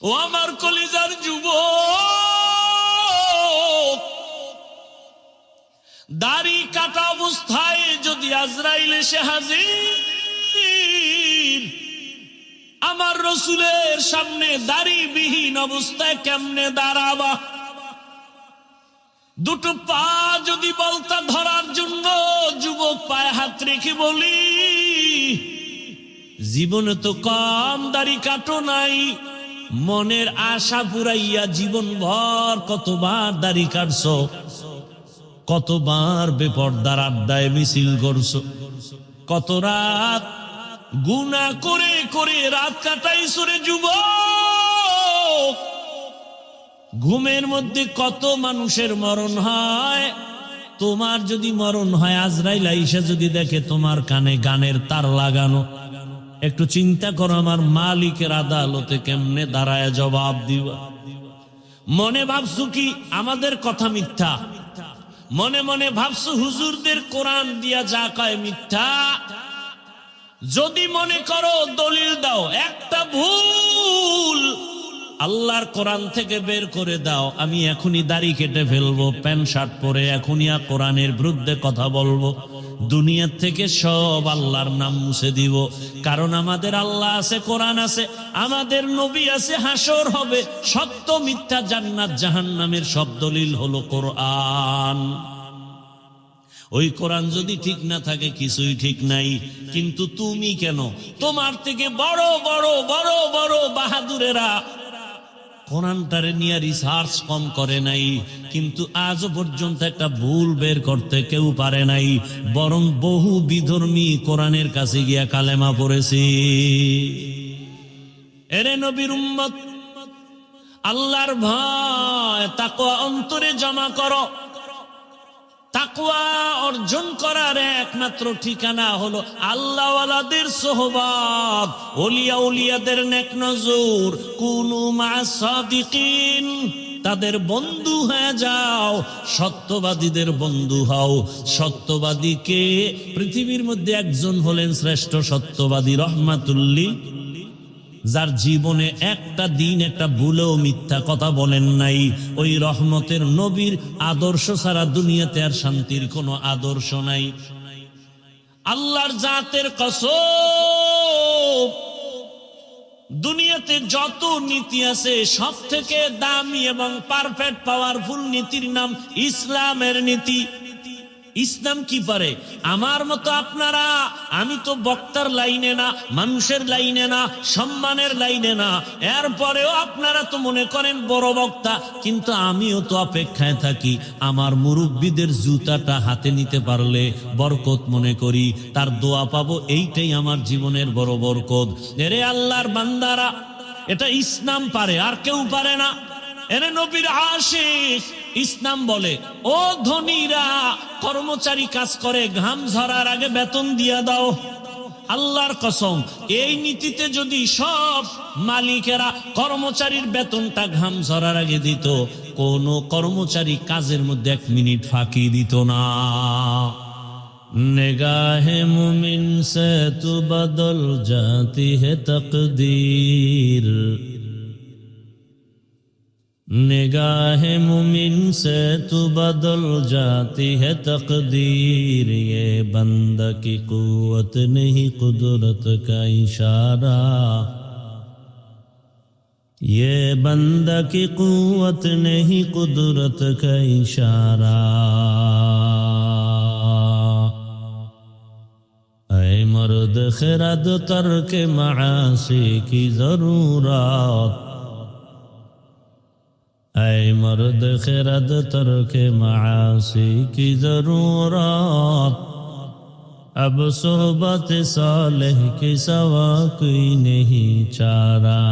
ও আমার কলিজার যুবক, দাড়ি কাটা অবস্থায় যদি আজরাইল এসে হাজির, আমার রসুলের সামনে দাড়িবিহীন অবস্থায় কেমনে দাঁড়াবা? দুটো পা যদি বলতা ধরার জন্য যুবক পায়ে হাত রেখে বলি, জীবনে তো কম দাড়ি কাটো নাই, মনের আশা পুরাইয়া জীবন ভর কতবার দাড়ি কাটছো, কতবার বেপরদার আড্ডায় মিছিল করছো, কত রাত গুনাহ করে করে রাত কাটাইছো রে যুবক। ঘুমের মধ্যে কত মানুষের মরণ হয়, তোমার যদি মরণ হয় আজরাইল আইসা যদি দেখে তোমার কানে গানের তার লাগানো, একটু চিন্তা করো আমার মালিকের আদালতে কেমনে দাঁড়ায় জবাব দিবা। মনে ভাবছো কি আমাদের কথা মিথ্যা, মনে মনে ভাবছো হুজুরদের কোরআন দিয়া যা কয় মিথ্যা। যদি মনে করো দলিল দাও, একটা ভুল আল্লাহর কোরআন থেকে বের করে দাও, আমি এখনই দাড়ি কেটে ফেলবো, প্যান্ট শার্ট পরে এখনই কোরআনের বিরুদ্ধে কথা বলবো, দুনিয়ার থেকে সব আল্লাহর নাম মুছে দিব। কারণ আমাদের আল্লাহ আছে, কোরআন আছে, আমাদের নবী আছে, হাসর হবে, সত্য মিথ্যা জান্নাত জাহান্নামের সব দলিল হলো কোরআন। ওই কোরআন যদি ঠিক না থাকে কিছুই ঠিক নাই। কিন্তু তুমি কেন, তোমার থেকে বড় বড় বড় বড় বাহাদুরেরা কোরআনটারে নিয়ে রিসার্চ কম করে নাই, কিন্তু আজও পর্যন্ত একটা ভুল বের করতে কেউ পারে নাই, বরং বহু বিধর্মী কোরআনের কাছে গিয়া কালেমা পড়েছে। এরে নবীর উম্মত, আল্লাহর ভয় তাকওয়া অন্তরে জমা করো। তাকওয়া অর্জন করার একমাত্র ঠিকানা হলো আল্লাহওয়ালাদের সোহবত, ওলিয়া উলিয়াদের নেক নজর। কুনু মা'আস সাদিকিন, তাদের বন্ধু হয়ে যাও, সত্যবাদীদের বন্ধু হও। সত্যবাদীকে পৃথিবীর মধ্যে একজন হলেন শ্রেষ্ঠ সত্যবাদী, রহমাতুল্লিল, যার জীবনে একটা দিন একটা ভুলেও মিথ্যা কথা বলেন নাই। ওই রহমতের নবীর আদর্শ ছাড়া দুনিয়াতে আর শান্তির কোনো আদর্শ নাই। আল্লাহর জাতের কসম, দুনিয়াতে যত নীতি আছে সব থেকে দামি এবং পারফেক্ট পাওয়ারফুল নীতির নাম ইসলামের নীতি। ইসলাম কি পারে? আমার মতো আপনারা, আমি তো বক্তার লাইনে না, মানুষের লাইনে না, সম্মানের লাইনে না, এরপরেও আপনারা তো মনে করেন বড় বক্তা, কিন্তু আমিও তো অপেক্ষায় থাকি আমার মুরব্বীদের জুতাটা হাতে নিতে পারলে বরকত মনে করি, তার দোয়া পাবো, এইটাই আমার জীবনের বড় বরকত। এরে আল্লাহর বান্দারা, এটা ইসলাম পারে, আর কেউ পারে না। এরে নবীর আশিক, ইসলাম বলে ও ধনীরা, কর্মচারী কাজ করে, ঘাম ঝরার আগে বেতন দিয়া দাও। আল্লাহর কসম, এই নীতিতে যদি সব মালিকেরা কর্মচারীর বেতনটা ঘাম ঝরার আগে দিত, কোন কর্মচারী কাজের মধ্যে 1 মিনিট ফাঁকি দিত না। নিগাহে মুমিন সে তু বদল জাতি হে তকদীর, निगाहे मुमिन से तू बदल जाती है तकदीर, ये बंदा की कुव्वत नहीं कुदरत का इशारा, ये बंदा की कुव्वत नहीं कुदरत का इशारा। ऐ मर्द खिरद तर्क मासी की जरूरत, ऐ मर्द खिरद तर्क मासी की जरूरत, अब सोहबत सालेह के सवा कोई नहीं चारा,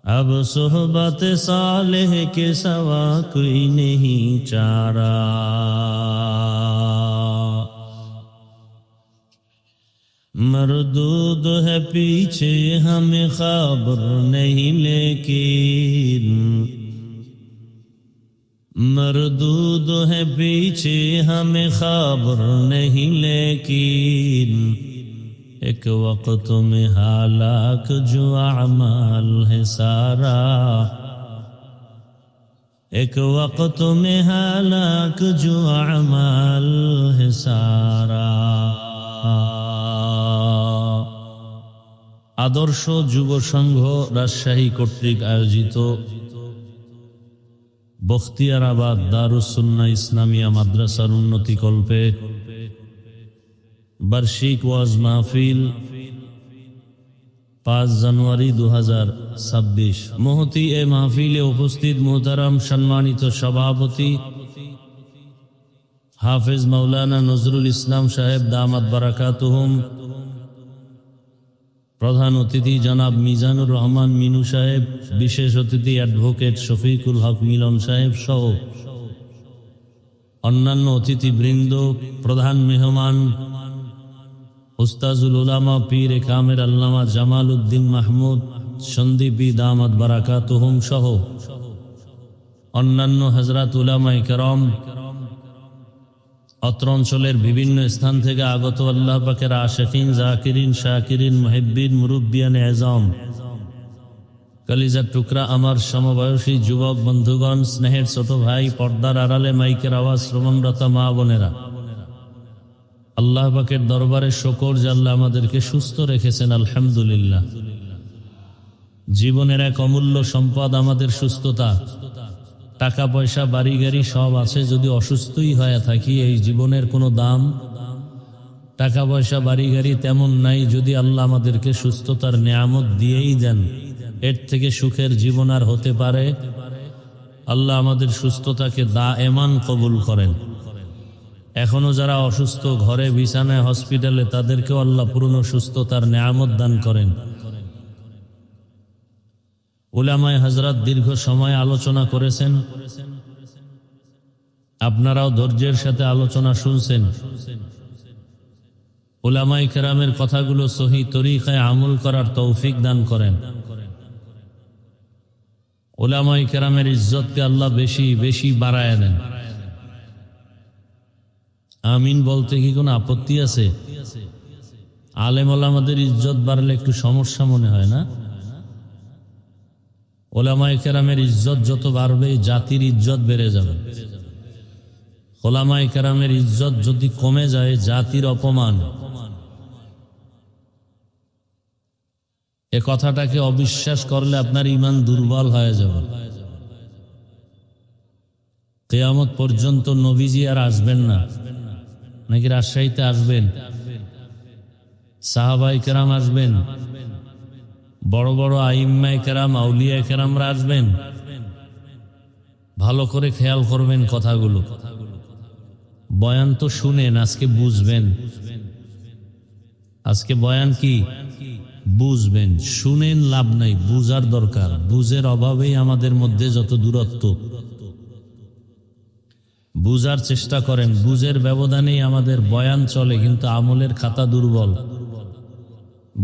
अब सोहबत सालेह के सवा कोई नहीं चारा। मरदूद है पीछे हमें खबर नहीं, लेकिन मरदूद है पीछे हमें खबर नहीं, लेकिन एक वक्त में हालाक जो अमाल है सारा, एक वक्त में हालाक जो अमाल है सारा। आदर्श যুব সংঘ রাজশাহী কর্তৃক আয়োজিত বখতিয়ারাবাদ দারুস সুন্নাহ ইসলামিয়া মাদ্রাসার উন্নতি কল্পে বার্ষিক ওয়াজ মাহফিল 5 জানুয়ারি 2026। মহতি এ মাহফিলে উপস্থিত মোহতারাম সম্মানিত সভাপতি হাফেজ মাওলানা নজরুল ইসলাম সাহেব দামাত বারাকাতুহুম, প্রধান অতিথি জনাব মিজানুর রহমান মিনু সাহেব, বিশেষ অতিথি অ্যাডভোকেট শফিকুল হক মিলন সাহেব সহ অন্যান্য অতিথিবৃন্দ, প্রধান মেহমান উস্তাজুল উলামা পীর কামের আল্লামা জামাল উদ্দিন মাহমুদ সন্দীপী দামাত বারাকাতুহুম সহ অন্যান্য হযরত উলামায়ে কেরাম, অত্র অঞ্চলের বিভিন্ন স্থান থেকে আগত আল্লাহ পাকের আশিকিন, জাকিরিন, শাকিরিন, মুহিব্বিন, মুরব্বিয়ান আযম, কলিজার টুকরা আমার সমবয়সী যুবক বন্ধুগণ, স্নেহের ছোট ভাই, পর্দার আড়ালে মাইকের আওয়াজ শ্রবণরত মা বোনেরা, আল্লাহ পাকের দরবারে শুকর যে আল্লাহ আমাদেরকে সুস্থ রেখেছেন, আলহামদুলিল্লাহ। জীবনের এক অমূল্য সম্পদ আমাদের সুস্থতা। টাকা পয়সা বাড়ি গাড়ি সব আছে, যদি অসুস্থই হয়ে থাকি এই জীবনের কোনো দাম। টাকা পয়সা বাড়ি গাড়ি তেমন নাই, যদি আল্লাহ আমাদেরকে সুস্থতার নিয়ামত দিয়েই দেন, এর থেকে সুখের জীবন আর হতে পারে? আল্লাহ আমাদের সুস্থতাকে দায়েমান কবুল করেন। এখনো যারা অসুস্থ ঘরে বিছানায় হসপিটালে, তাদেরকেও আল্লাহ পূর্ণ সুস্থতার নিয়ামত দান করেন। উলামায়ে হযরত দীর্ঘ সময় আলোচনা করেছেন, আপনারাও ধৈর্যের সাথে আলোচনা শুনছেন। উলামায়ে কেরামের কথাগুলো সহি তরিকায় আমল করার তৌফিক দান করেন। উলামায়ে কেরামের ইজ্জতকে আল্লাহ বেশি বেশি বাড়ায় দেন। আমিন বলতে কি কোনো আপত্তি আছে? আলেম ওলামাদের ইজ্জত বাড়লে একটু সমস্যা মনে হয় না? ওলামায়ে কেরামের ইজ্জত যত বাড়বে জাতির ইজ্জত বেড়ে যাবে। ওলামায়ে কেরামের ইজ্জত যদি কমে যায় জাতির অপমান। এ কথাটাকে অবিশ্বাস করলে আপনার ঈমান দুর্বল হয়ে যাবে। কিয়ামত পর্যন্ত নবীজি আর আসবেন না, নাকি রাজশাহীতে আসবেন? সাহাবায়ে কেরাম আসবেন, বড় বড় আইম্মায়ে কেরাম, আউলিয়ায়ে কেরামরা আসবেন। ভালো করে খেয়াল করবেন কথাগুলো। বয়ান তো শুনেন, আজকে বুঝবেন। আজকে বয়ান কি বুঝবেন, শুনেন লাভ নাই, বুঝার দরকার। বুঝের অভাবেই আমাদের মধ্যে যত দূরত্ব। বুঝার চেষ্টা করেন, বুঝের ব্যবধানেই আমাদের বয়ান চলে, কিন্তু আমলের খাতা দুর্বল।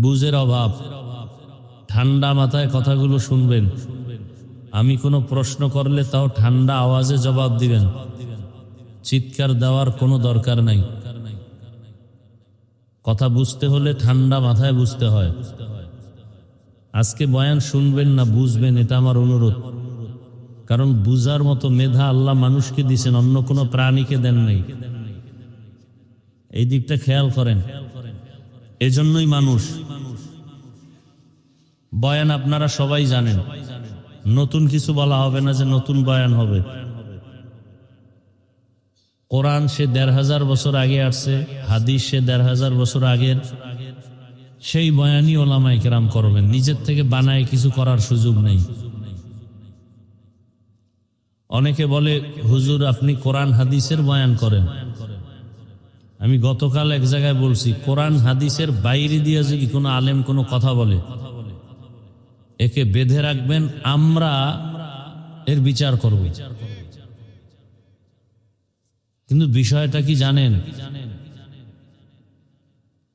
বুঝের অভাব। ঠান্ডা মাথায় কথাগুলো শুনবেন। আমি কোনো প্রশ্ন করলে তাও ঠান্ডা আওয়াজে জবাব দিবেন, চিৎকার দেওয়ার কোনো দরকার নাই। কথা বুঝতে হলে ঠান্ডা মাথায় বুঝতে হয়। আজকে বয়ান শুনবেন না, বুঝবেন, এটা আমার অনুরোধ। কারণ বুঝার মতো মেধা আল্লাহ মানুষকে দিয়েছেন, অন্য কোনো প্রাণীকে দেন নাই। এই দিকটা খেয়াল করেন। এজন্যই মানুষ। বয়ান আপনারা সবাই জানেন, নতুন কিছু বলা হবে না যে নতুন বয়ান হবে। কোরআন সে ১৫০০ বছর আগে আসছে, হাদিস সে ১৫০০ বছর আগের, সেই বয়ানই ওলামায়ে কেরাম করবেন। নিজের থেকে বানায় কিছু করার সুযোগ নেই। অনেকে বলে হুজুর আপনি কোরআন হাদিসের বয়ান করেন। আমি গতকাল এক জায়গায় বলছি, কোরআন হাদিসের বাইরে দিয়ে যদি কোনো আলেম কোনো কথা বলে, একে বেঁধে রাখবেন, আমরা এর বিচার করব। কিন্তু বিষয়টা কি জানেন?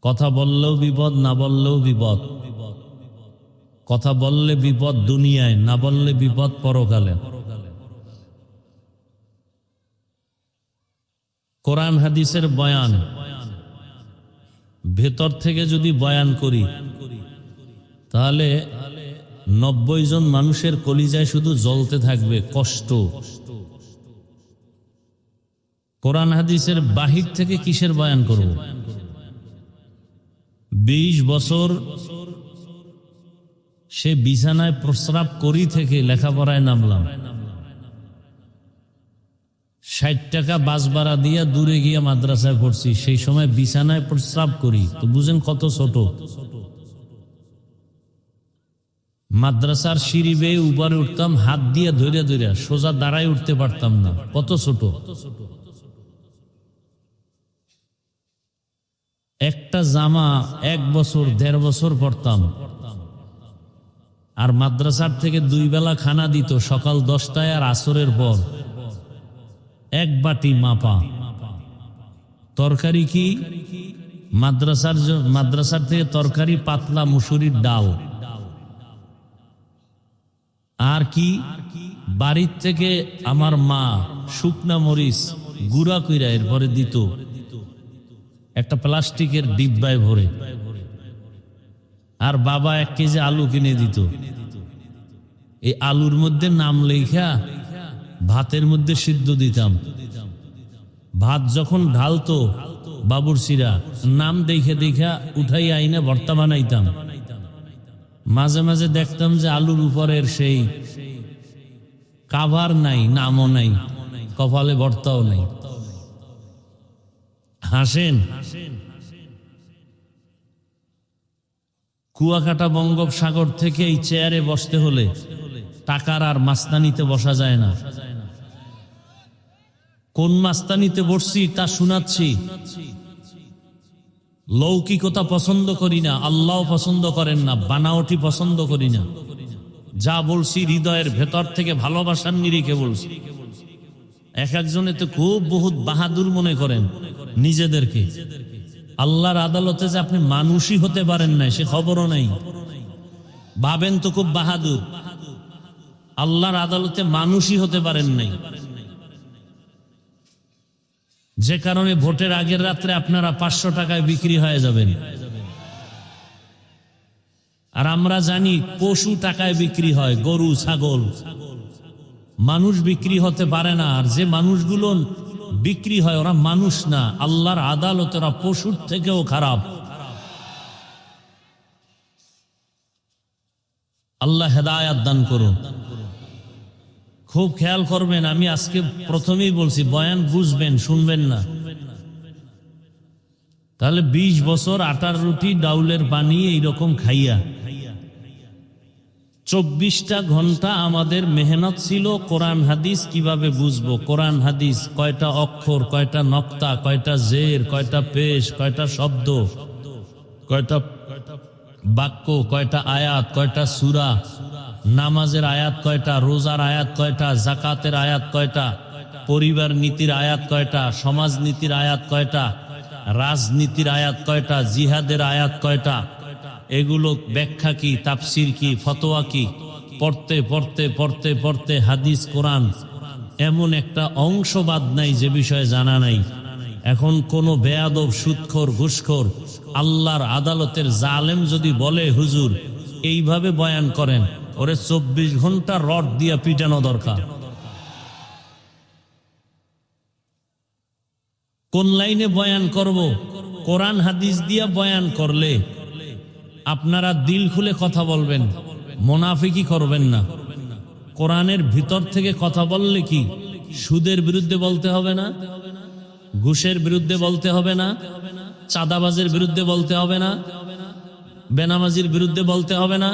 কথা বললেও বিপদ, না বললেও বিপদ। কথা বললে বিপদ দুনিয়ায়, না বললে বিপদ পরকালে। কোরআন হাদিসের বয়ান ভেতর থেকে যদি বয়ান করি তাহলে 90 জন মানুষের কলিজায় শুধু জ্বলতে থাকবে কষ্ট। কোরআন হাদিসের বাহির থেকে কিসের বয়ান করব? 20 বছর সে বিছানায় প্রস্রাব করি থেকে লেখাপড়ায় নামলাম, 60 টাকা বাস ভাড়া দিয়ে দূরে গিয়ে মাদ্রাসায় পড়ছি, সেই সময় বিছানায় প্রস্রাব করি, তো বুঝেন কত ছোট। মাদ্রাসার সিঁড়ি বেয়ে উপরে উঠতাম, হাত দিয়ে ধরে ধরে, সোজা দাঁড়ায় উঠতে পারতাম না, কত ছোট। একটা জামা 1 বছর 1.5 বছর পরতাম, আর মাদ্রাসার থেকে 2 বেলা খানা দিত, সকাল 10টায় আর আসরের পর, 1 বাটি মাপা তরকারি। কি মাদ্রাসার থেকে তরকারি পাতলা মুসুরির ডাল, আর কি বাড়ির থেকে আমার মা শুকনা মরিচ গুঁড়া কইরা এরপরে দিত একটা প্লাস্টিকের ডিব্বায় ভরে, আর বাবা 1 কেজি আলু কিনে দিত। এই আলুর মধ্যে নাম লেখা ভাতের মধ্যে সিদ্ধ দিতাম। ভাত যখন ঢালতো বাবুরচিরা নাম দেখে দেখা উঠাই আইনে ভর্তা বানাইতাম। মাঝে মাঝে দেখতাম যে আলুর উপরের সেই কাভার নাই, নামও নাই, কপালে ভর্তাও নাই। হাসেন। কুয়াকাটা বঙ্গোপসাগর থেকে এই চেয়ারে বসতে হলে টাকার আর মাস্তানিতে বসা যায় না। কোন মাস্তানিতে বসছি তা শোনাচ্ছি। লৌকিকতা পছন্দ করি না, আল্লাহ পছন্দ করেন না, বানাওটি পছন্দ করি না। যা বলছি হৃদয়ের ভেতর থেকে ভালোবাসার নিরিখে বলছি। এক একজনে তো খুব বহুত বাহাদুর মনে করেন নিজেদেরকে। আল্লাহর আদালতে যে আপনি মানুষই হতে পারেন না সে খবরও নাই, ভাবেন তো খুব বাহাদুর। আল্লাহর আদালতে মানুষই হতে পারেন নাই, যে কারণে ভোটের আগের রাত্রে আপনারা 500 টাকায় বিক্রি হয়ে যাবেন। আর আমরা জানি পশু টাকায় বিক্রি হয়, গরু ছাগল। মানুষ বিক্রি হতে পারে না। আর যে মানুষগুলো বিক্রি হয় ওরা মানুষ না, আল্লাহর আদালতে ওরা পশুর থেকেও খারাপ। আল্লাহ হেদায়াত দান করুন। খুব খেয়াল করবেন, আমি আজকে প্রথমেই বলছি বয়ান বুঝবেন, শুনবেন না। তাহলে 20 বছর আটার রুটি ডাউলের পানি এইরকম খাইয়া 24টা ঘন্টা আমাদের মেহনত ছিল কোরআন হাদিস কিভাবে বুঝবো। কোরআন হাদিস কয়টা অক্ষর, কয়টা নক্তা, কয়টা জের, কয়টা পেশ, কয়টা শব্দ, কয়টা বাক্য, কয়টা আয়াত, কয়টা সূরা, নামাজের আয়াত কয়টা, রোজার আয়াত কয়টা, জাকাতের আয়াত কয়টা, পরিবার নীতির আয়াত কয়টা, সমাজ নীতির আয়াত কয়টা, রাজনীতির আয়াত কয়টা, জিহাদের আয়াত কয়টা, এগুলো ব্যাখ্যা কি, তাফসির কি, ফতোয়া কি, পড়তে পড়তে পড়তে পড়তে হাদিস কোরআন এমন একটা অংশ বাদ নাই যে বিষয়ে জানা নাই। এখন কোন বেয়াদব, সুদখোর, ঘুষখোর, আল্লাহর আদালতের জালেম যদি বলে হুজুর এইভাবে বয়ান করেন, ওরে 24 ঘন্টা রড দিয়া পিটানো দরকার। কোন লাইনে বয়ান করব? কোরআন হাদিস দিয়া বয়ান করলে আপনারা দিল খুলে কথা বলবেন, মুনাফিকি করবেন না। কোরআনের ভিতর থেকে কথা বললে কি সুদের বিরুদ্ধে বলতে হবে না, ঘুষের বিরুদ্ধে বলতে হবে না, চাঁদাবাজের বিরুদ্ধে বলতে হবে না, বেনামাজির বিরুদ্ধে বলতে হবে না,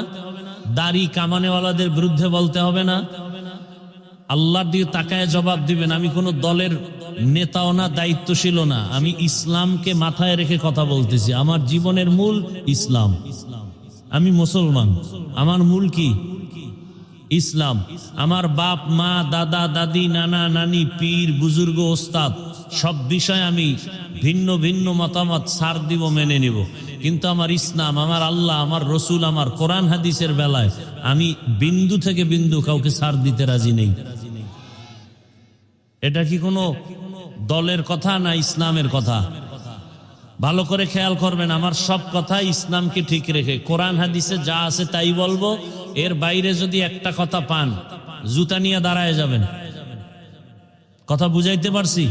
দাড়ি কামানেওয়ালাদের বিরুদ্ধে বলতে হবে না। আল্লাহর দিকে তাকায় জবাব দিবেন। আমি কোনো দলের নেতাও না, দায়িত্বশীলও না, আমি ইসলামকে মাথায় রেখে কথা বলতেছি। আমার জীবনের মূল ইসলাম, আমি মুসলমান, আমার মূল কি ইসলাম। আমার বাপ মা, দাদা দাদি, নানা নানি, পীর বুজুর্গ, ওস্তাদ সব বিষয় আমি ভিন্ন ভিন্ন মতামত ছাড় দিব, মেনে নিব, কিন্তু আমার ইসলাম, আমার আল্লাহ, আমার রসুল, আমার কোরআন হাদিসের বেলায় আমি বিন্দু থেকে বিন্দু কাউকে ছাড় দিতে রাজি নেই। এটা কি কোনো দলের কথা না ইসলামের কথা? ভালো করে খেয়াল করবেন, আমার সব কথা ইসলামকে ঠিক রেখে কোরআন হাদিসে যা আছে তাই বলবো। এর বাইরে যদি একটা কথা পান, জুতা নিয়ে দাঁড়ায় যাবেন। কথা বুঝাইতে পারছি?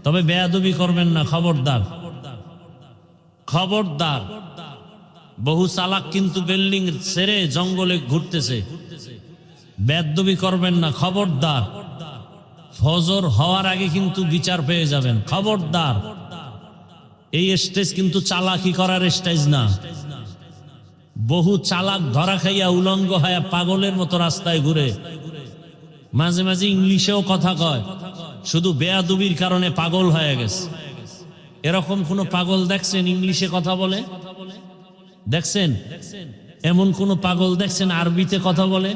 তবে বেয়াদবি করবেন না, খবরদার, খবরদার। বহু চালাক কিন্তু বিল্ডিং ছেড়ে জঙ্গলে ঘুরতেছে। বেয়াদবি করবেন না, খবরদার। ফজর হওয়ার আগে কিন্তু বিচার পেয়ে যাবেন, খবরদার। এই স্টেজ কিন্তু চালাকি করার স্টেজ না। বহু চালাক ধরা খাইয়া উলঙ্গ হয়ে পাগলের মতো রাস্তায় ঘুরে, মাঝে মাঝে ইংলিশেও কথা কয়, শুধু বেয়াদবির কারণে পাগল হয়ে গেছে। এরকম কোন পাগল দেখছেন ইংলিশে কথা বলে? দেখছেন? এমন কোন পাগল দেখছেন আরবিতে কথা বলে?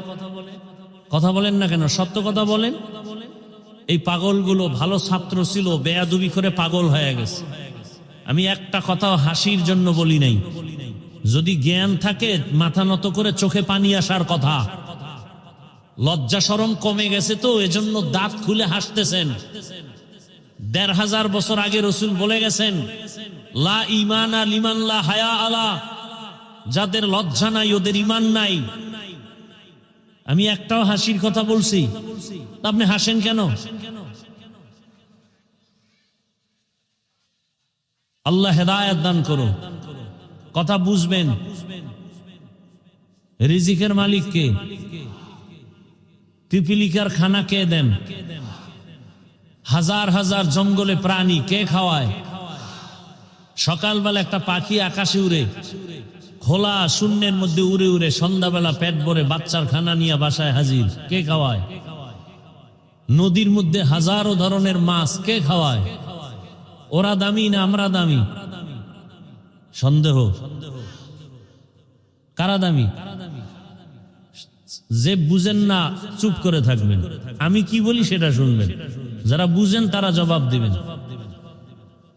কথা বলেন না কেন? সত্য কথা বলেন। এই পাগলগুলো ভালো ছাত্র ছিল, বেয়াদবি করে পাগল হয়ে গেছে। আমি একটা কথা হাসির জন্য বলি নাই, যদি জ্ঞান থাকে মাথা নত করে চোখে পানি আসার কথা। লজ্জা শরম কমে গেছে তো এজন্য দাঁত খুলে হাসতেছেন। ১৫০০ বছর আগে রসুল বলে গেছেন, লা ঈমানা লিমান লা হায়া আলা, যাদের লজ্জা নাই ওদের ঈমান নাই। আমি একটাও হাসির কথা বলছি? আপনি হাসেন কেন? আল্লাহ হেদায়েত দান করো। কথা বুঝবেন। রিজিকের মালিক কে? পিপিলিকার খানা কে দেন? হাজার হাজার জঙ্গলে প্রাণী কে খাওয়ায়? সকালবেলা একটা পাখি আকাশে উড়ে, খোলা শূন্যের মধ্যে উড়ে উড়ে সন্ধ্যাবেলা পেট ভরে বাচ্চার খানা নিয়ে বাসায় হাজির, কে খাওয়ায়? নদীর মধ্যে হাজারো ধরনের মাছ কে খাওয়ায়? ওরা দামি না আমরা দামি? সন্দেহ। কারা দামি? যে বুঝেন না চুপ করে থাকবেন, আমি কি বলি সেটা শুনবেন, যারা বুঝেন তারা জবাব দিবেন।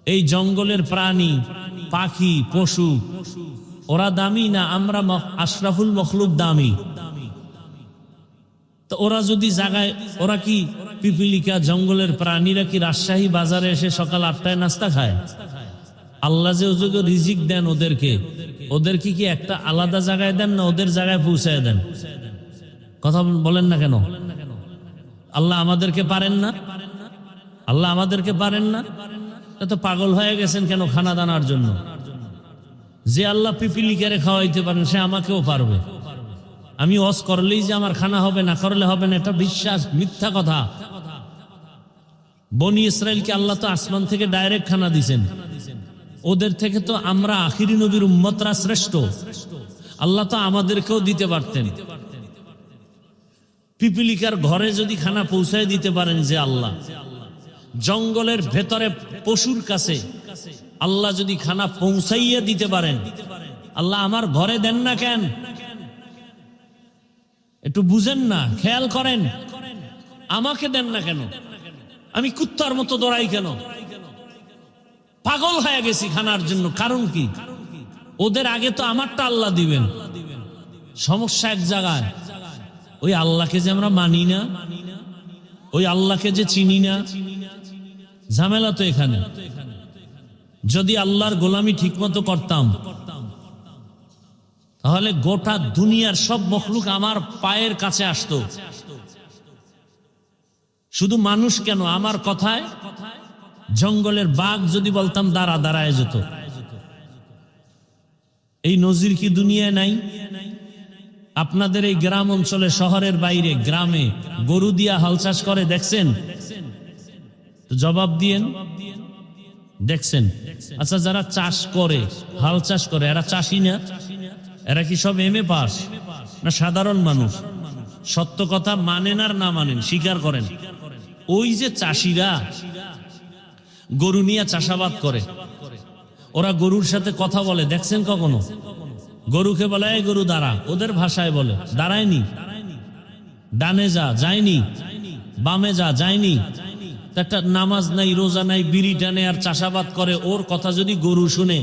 এই জঙ্গলের প্রাণী, পাখি, পশু ওরা দামি না আমরা আশরাফুল মখলুক দামি? তো ওরা যদি জাগায়, ওরা কি পিপিলিকা জঙ্গলের প্রাণীরা কি রাজশাহী বাজারে এসে সকাল ৮টায় নাস্তা খায়? আল্লাহ যে ওযোগ্য রিজিক দেন ওদেরকে, ওদেরকে কি একটা আলাদা জায়গায় দেন না ওদের জায়গায় পৌঁছায় দেন? কথা বলেন না কেন? আল্লাহ আমাদেরকে পারেন না? আল্লাহ আমাদেরকে পারেন না? এত পাগল হয়ে গেছেন কেন খানা দানার জন্য? যে আল্লাহ পিপিলিকারে খাওয়াইতে পারেন সে আমাকেও পারবে। আমি ওয়াজ করলেই যে আমার খানা হবে, না করলে হবে না, এটা বিশ্বাস, মিথ্যা কথা। বনি ইসরাইলকে আল্লাহ তো আসমান থেকে ডাইরেক্ট খানা দিছেন, ওদের থেকে তো আমরা আখিরি নবীর উম্মতরা শ্রেষ্ঠ। আল্লাহ তো আমাদেরকেও দিতে পারতেন। পিপিলিকার ঘরে যদি খানা পৌঁছায় দিতে পারেন যে আল্লাহ, জঙ্গলের ভেতরে পশুর কাছে আল্লাহ যদি খানা পৌঁছাইয়া দিতে পারেন, আল্লাহ আমার ঘরে দেন না কেন? একটু বুঝেন না, খেয়াল করেন। আমাকে দেন না কেন? আমি কুত্তার মতো দৌড়াই কেন? পাগল হয়ে গেছি খানার জন্য। কারণ কি? ওদের আগে তো আমারটা আল্লাহ দিবেন। সমস্যা এক জায়গায়, ওই আল্লাহকে যে আমরা মানি না, ওই আল্লাহকে যে চিনি না, ঝামেলা তো এখানে। যদি আল্লাহর গোলামি ঠিক মতো করতাম তাহলে গোটা দুনিয়ার সব মখলুক আমার পায়ের কাছে আসতো। শুধু মানুষ কেন, আমার কথায় জঙ্গলের বাঘ যদি বলতাম দাঁড়া, দাঁড়ায় যেত। এই নজির কি দুনিয়ায় নাই? আপনাদের এই গ্রাম অঞ্চলে, শহরের বাইরে গ্রামে গরু দিয়া হাল চাষ করে দেখছেন? তো জবাব দিয়েন, দেখছেন? আচ্ছা, যারা চাষ করে, হাল চাষ করে, এরা চাষি না? এরা কি সব এমএ পাস না সাধারণ মানুষ? সত্য কথা মানেন আর না মানেন, স্বীকার করেন। ওই যে চাষিরা গরু নিয়ে চাষাবাদ করে, ওরা গরুর সাথে কথা বলে দেখছেন কখনো? গরুকে বলে এই গরু দাঁড়া, ওদের ভাষায় বলে দাঁড়ায়নি। ডানে যা, যায়নি। বামে যা, যায়নি। একটা নামাজ নাই, রোজা নাই, বিড়ি টানে আর চাষাবাদ করে। ওর কথা যদি গরু শুনে,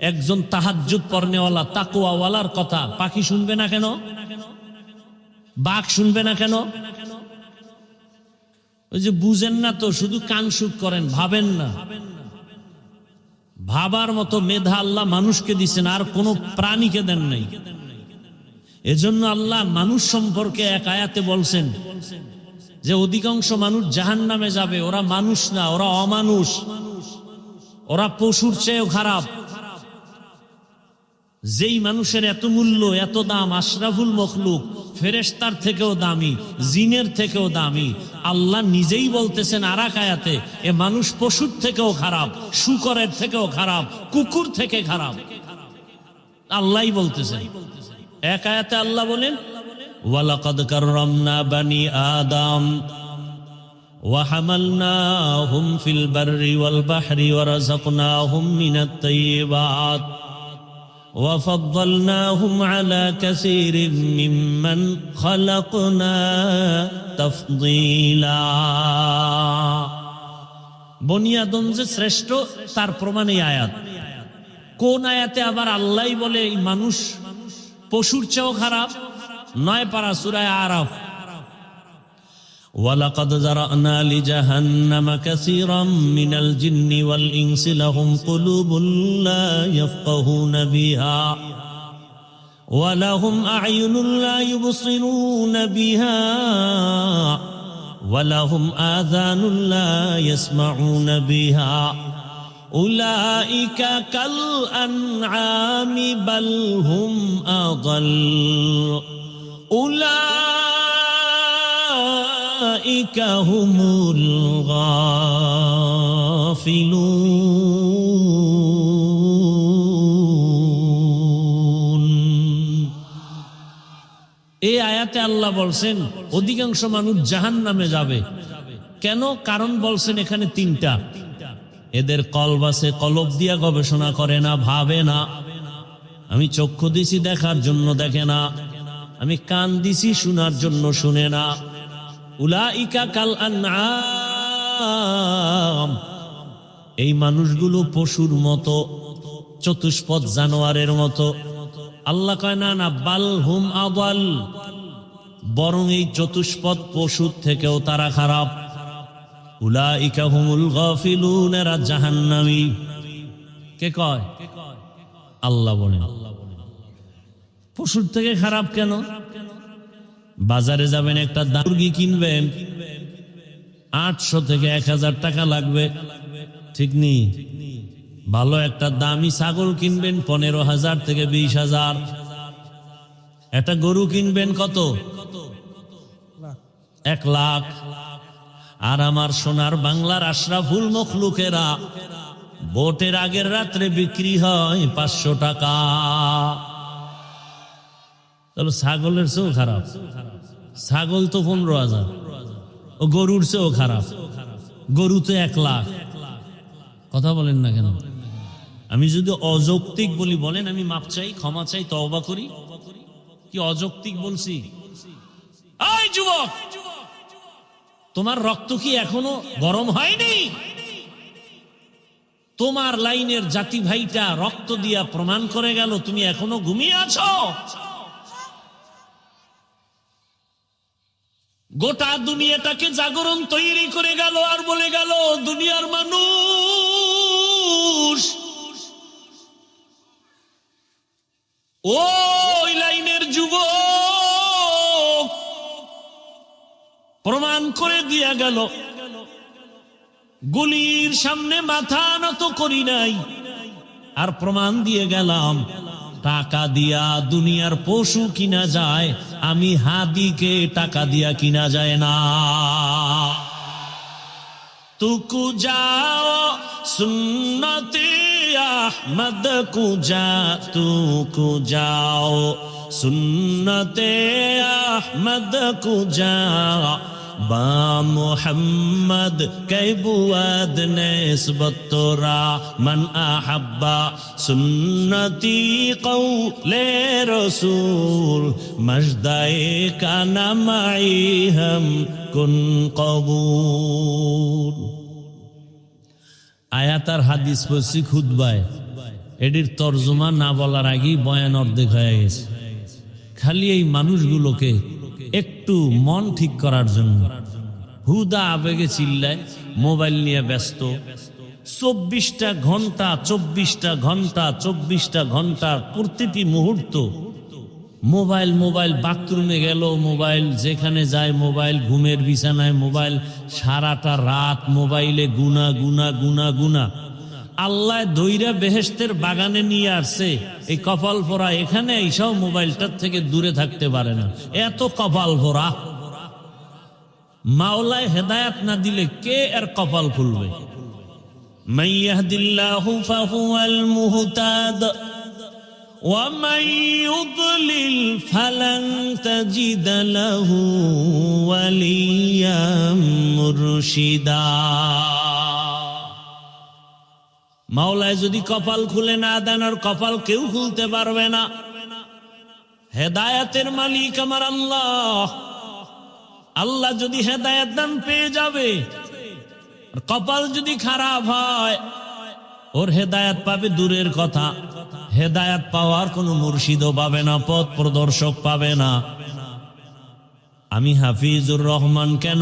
একজন তাহাজ্জুদ পড়নেওয়ালা তাকওয়াওয়ালার কথা পাখি শুনবে না কেন? বাঘ শুনবে না কেন? ওই যে বুঝেন না তো, শুধু কান সুখ করেন, ভাবেন না। ভাবার মতো মেধা আল্লাহ মানুষকে দিছেন, আর কোনো প্রাণীকে দেন নাই। এজন্য আল্লাহ মানুষ সম্পর্কে এক আয়াতে বলছেন যে অধিকাংশ মানুষ জাহান্নামে যাবে, ওরা মানুষ না, ওরা অমানুষ, ওরা পশুর চেয়েও খারাপ। যেই মানুষের এত মূল্য, এত দাম, আশরাফুল মখলুক, ফেরেশতার থেকেও দামি, জিনের থেকেও দামি, আল্লাহ নিজেই বলতেছেন আর এক আয়াতে, এ মানুষ পশুর থেকেও খারাপ, শূকরের থেকেও খারাপ, কুকুর থেকে খারাপ। আল্লাহই বলতেছেন। এক আয়াতে আল্লাহ বলেন, ওয়ালাকাদ কাররামনা বানি আদম ওয়া হামালনাহুম ফিল বাররি ওয়াল বাহরি ওয়া রাযাকনাহুম মিনাত তাইয়্যিবাত ওয়া ফাদ্দালনাহুম আলা কাসীরিম মিম্মান খালাকনা তাফদীলা। বনি আদম যে শ্রেষ্ঠ তার প্রমাণ এই আয়াত। কোন আয়াতে আবার আল্লাহই বলে এই মানুষ পশুর চেয়েও খারাপ? 9 পারা সূরা আরাফ। ওয়ালাকাদ যারানা লিজাহান্নামা কাসীরাম মিনাল জিন্নি ওয়াল ইনসি লাহুম কুলুবুন লা ইয়াফকাহুনা বিহা ওয়া লাহুম আ'য়ুনুন লা ইউবসিরুনা বিহা ওয়া লাহুম আযানুন লা ইয়াসমাউনা বিহা উলাইকা কাল আনআমি বাল হুম আযাল উলাইকা হুমুল গাফিলুন। এই আয়াতে আল্লাহ বলছেন অধিকাংশ মানুষ জাহান্নামে যাবে। কেন? কারণ বলছেন এখানে 3টা। এদের কলব আছে, কলব দিয়া গবেষণা করে না, ভাবে না। আমি চক্ষু দিছি দেখার জন্য দেখে না, আমি কান দিছি শোনার জন্য শুনে না। উলাইকা কাল আনআম, এই মানুষগুলো পশুর মতো, চতুষ্পদ জানোয়ারের মতো। আল্লাহ কয় না না, বাল হুম আদাল, বরং এই চতুষ্পদ পশুর থেকেও তারা খারাপ। উলাইকা হুমুল গাফিলুন, এরা জাহান্নামী। কে কয়? আল্লাহ বলেন। পশুর থেকে খারাপ কেন? বাজারে যাবেন, একটা মুরগি কিনবেন, 800 থেকে 1000 টাকা লাগবে, ঠিক নেই? ভালো একটা দামি ছাগল কিনবেন 15,000 থেকে 20,000। একটা গরু কিনবেন কত? 1 লাখ। আর আমার সোনার বাংলার আশরাফুল মখলুকেরা ভোটের আগের রাত্রে বিক্রি হয় 500 টাকা। তাহলে ছাগলের চেয়েও খারাপ। ছাগল তো 15,000, ও গরুর চেয়েও খারাপ। গরু তো 1 লাখ। কথা বলেন না কেন? আমি যদি অযৌক্তিক বলি বলেন, আমি মাপ চাই, ক্ষমা চাই, তওবা করি। কি অযৌক্তিক বলছি? এই যুবক, তোমার রক্ত কি এখনো গরম হয়নি? তোমার লাইনের জাতি ভাইটা রক্ত দিয়া প্রমাণ করে গেল তুমি এখনো ঘুমিয়ে আছো। গোটা দুনিয়াটাকে জাগরণ তৈরি করে গেল আর বলে গেল, দুনিয়ার মানুষ ওই লাইনের যুবক প্রমাণ করে দিয়া গেল, গুলির সামনে মাথা নত করি নাই, আর প্রমাণ দিয়ে গেলাম টাকা দিয়া দুনিয়ার পশু কিনা যায়, আমি হাদিকে টাকা দিয়া কিনা যায় না। তুকু যাও সুন্নতে আহমদ কুজা, তুকু যাও সুন্নতে আহমদ কুজা, বা মুহাম্মদ কৈবুয়াদ নিসবত তোরা, মান আহাব্বা সুন্নতি কৌলে রসুল, মজদায়ে কানা মাই হাম কুন কবুল। আয়াত আর হাদিস পড়ছি খুতবায়, এটির তর্জমা না বলার আগেই বয়ান অর্ধেক হয়ে গেছে। খালি এই মানুষগুলোকে একটু মন ঠিক করার জন্য হুদা আবেগে চিল্লায়, মোবাইল নিয়ে ব্যস্ত, 24টা ঘন্টা 24টা ঘন্টা 24টা ঘন্টার প্রতিটি মুহূর্ত মোবাইল, মোবাইল, বাথরুমে গেল মোবাইল, যেখানে যায় মোবাইল, ঘুমের বিছানায় মোবাইল, সারাটা রাত মোবাইলে গুনা গুনা গুনা গুনা। আল্লাহ দইরা বেহেশতের বাগানে নিয়ে আসছে, এই কপাল ভরা এখানে এইসব মোবাইলটার থেকে দূরে থাকতে পারে না, এত কপাল ভরা। মাওলায় হেদায়াত না দিলে কে এর কপাল খুলবে? মান ইয়াহদিল্লাহু ফাহুয়াল মুহতাদ ওয়া মান ইউদ্লিল ফালান তাজিদ লাহু ওয়ালিয়াম মুরশিদা। মাওলায় যদি কপাল খুলে না দেন, আর কপাল কেউ খুলতে পারবে না। হেদায়াতের মালিক আমার আল্লাহ। আল্লাহ যদি হেদায়াত দান পেয়ে যাবে, কপাল যদি খারাপ হয় ওর হেদায়াত পাবে দূরের কথা, হেদায়াত পাওয়ার কোন মুর্শিদও পাবে না, পথ প্রদর্শক পাবে না। আমি হাফিজুর রহমান কেন,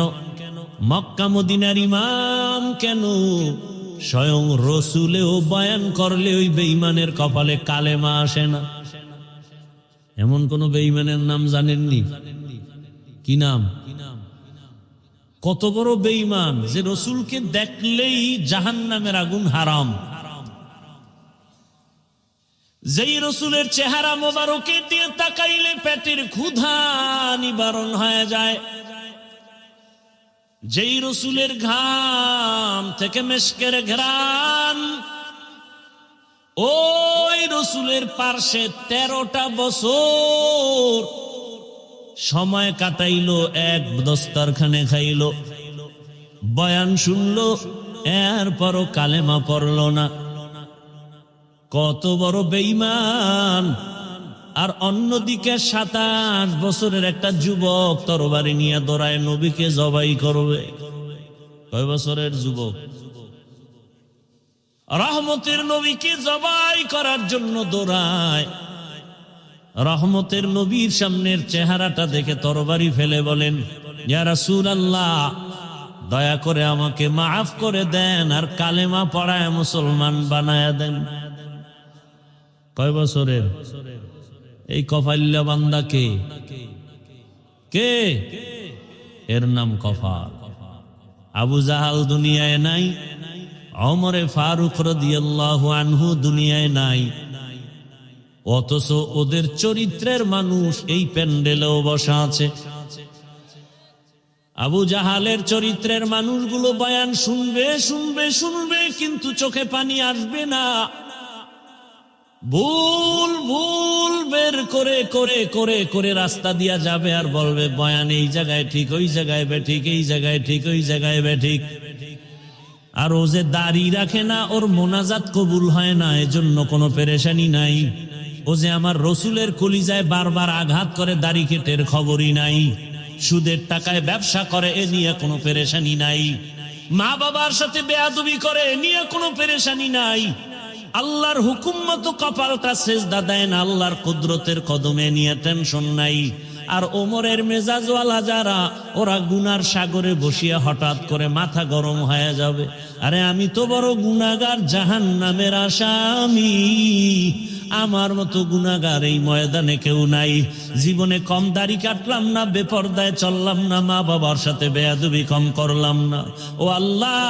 মক্কা মদিনার ইমাম কেন, স্বয়ং রসুলেও বয়ান করলে ওই বেঈমানের কপালে কালেমা আসে না। এমন কোন বেঈমানের নাম জানেননি? কি নাম? কত বড় বেঈমান যে রসুলকে দেখলেই জাহান্নামের আগুন হারাম। যেই রসুলের চেহারা মোবারকে দিয়ে তাকাইলে পেটের ক্ষুধা নিবারণ হয়ে যায়, যেই রসুলের ঘাম থেকে মেশকের ঘ্রাণ, ওই রসুলের পার্শ্বে 13টা বছর সময় কাটাইলো, এক দস্তরখানে খাইলো, বয়ান শুনলো, এরপরও কালেমা পড়লো না। কত বড় বেঈমান! আর অন্যদিকে 27 বছরের একটা যুবক তরবারি নিয়ে দৌড়ায় নবীকে জবাই করবে। কয় বছরের যুবক? রহমতের নবীকে জবাই করার জন্য দৌড়ায়। রহমতের নবীর সামনের চেহারাটা দেখে তরবারি ফেলে বলেন, ইয়া রাসূলুল্লাহ, দয়া করে আমাকে মাফ করে দেন, আর কালেমা পড়ায় মুসলমান বানায়া দেন। কয় বছরের? এই কফাইল্লা বান্দা কে? কে? এর নাম কফাল। আবু জাহাল দুনিয়ায় নাই, ওমরে ফারুক রাদিয়াল্লাহু আনহু দুনিয়ায় নাই, অথচ ওদের চরিত্রের মানুষ এই প্যান্ডেলেও বসা আছে। আবু জাহালের চরিত্রের মানুষগুলো বয়ান শুনবে শুনবে শুনবে, কিন্তু চোখে পানি আসবে না। ভুল ভুল বের করে করে করে করে রাস্তা দিয়া যাবে, আর বলবে বয়ান এই জায়গায় ঠিক, ওই জায়গায় বেঠিক, এই জায়গায় ঠিক, ওই জায়গায় বেঠিক। আর ও যে দাড়ি রাখে না, ওর মোনাজাত কবুল হয় না, এজন্য কোনো পেরেশানি নাই। ও যে আমার রসুলের কলিজায় বারবার আঘাত করে, দাড়ি কেটের খবরই নাই। সুদের টাকায় ব্যবসা করে, এ নিয়ে কোনো পেরেশানি নাই। মা বাবার সাথে বেয়াদবি করে, এ নিয়ে কোনো পেরেশানি নাই। আল্লাহর হুকুম মতো কপালটা সেজদা দেয় না, আল্লাহর কুদরতের কদমে নিয়ে টেনশন নাই। আর ওমরের মেজাজওয়ালা যারা, ওরা গুনার সাগরে বসিয়া হঠাৎ করে মাথা গরম হয়ে যাবে, আরে আমি তো বড় গুনাহগার, জাহান্নামের আসামি, আমার মতো গুনাহগার এই ময়দানে কেউ নাই। জীবনে কম দাড়ি কাটলাম না, বেপরদায় চললাম না, মা বাবার সাথে বেয়াদবি কম করলাম না। ও আল্লাহ,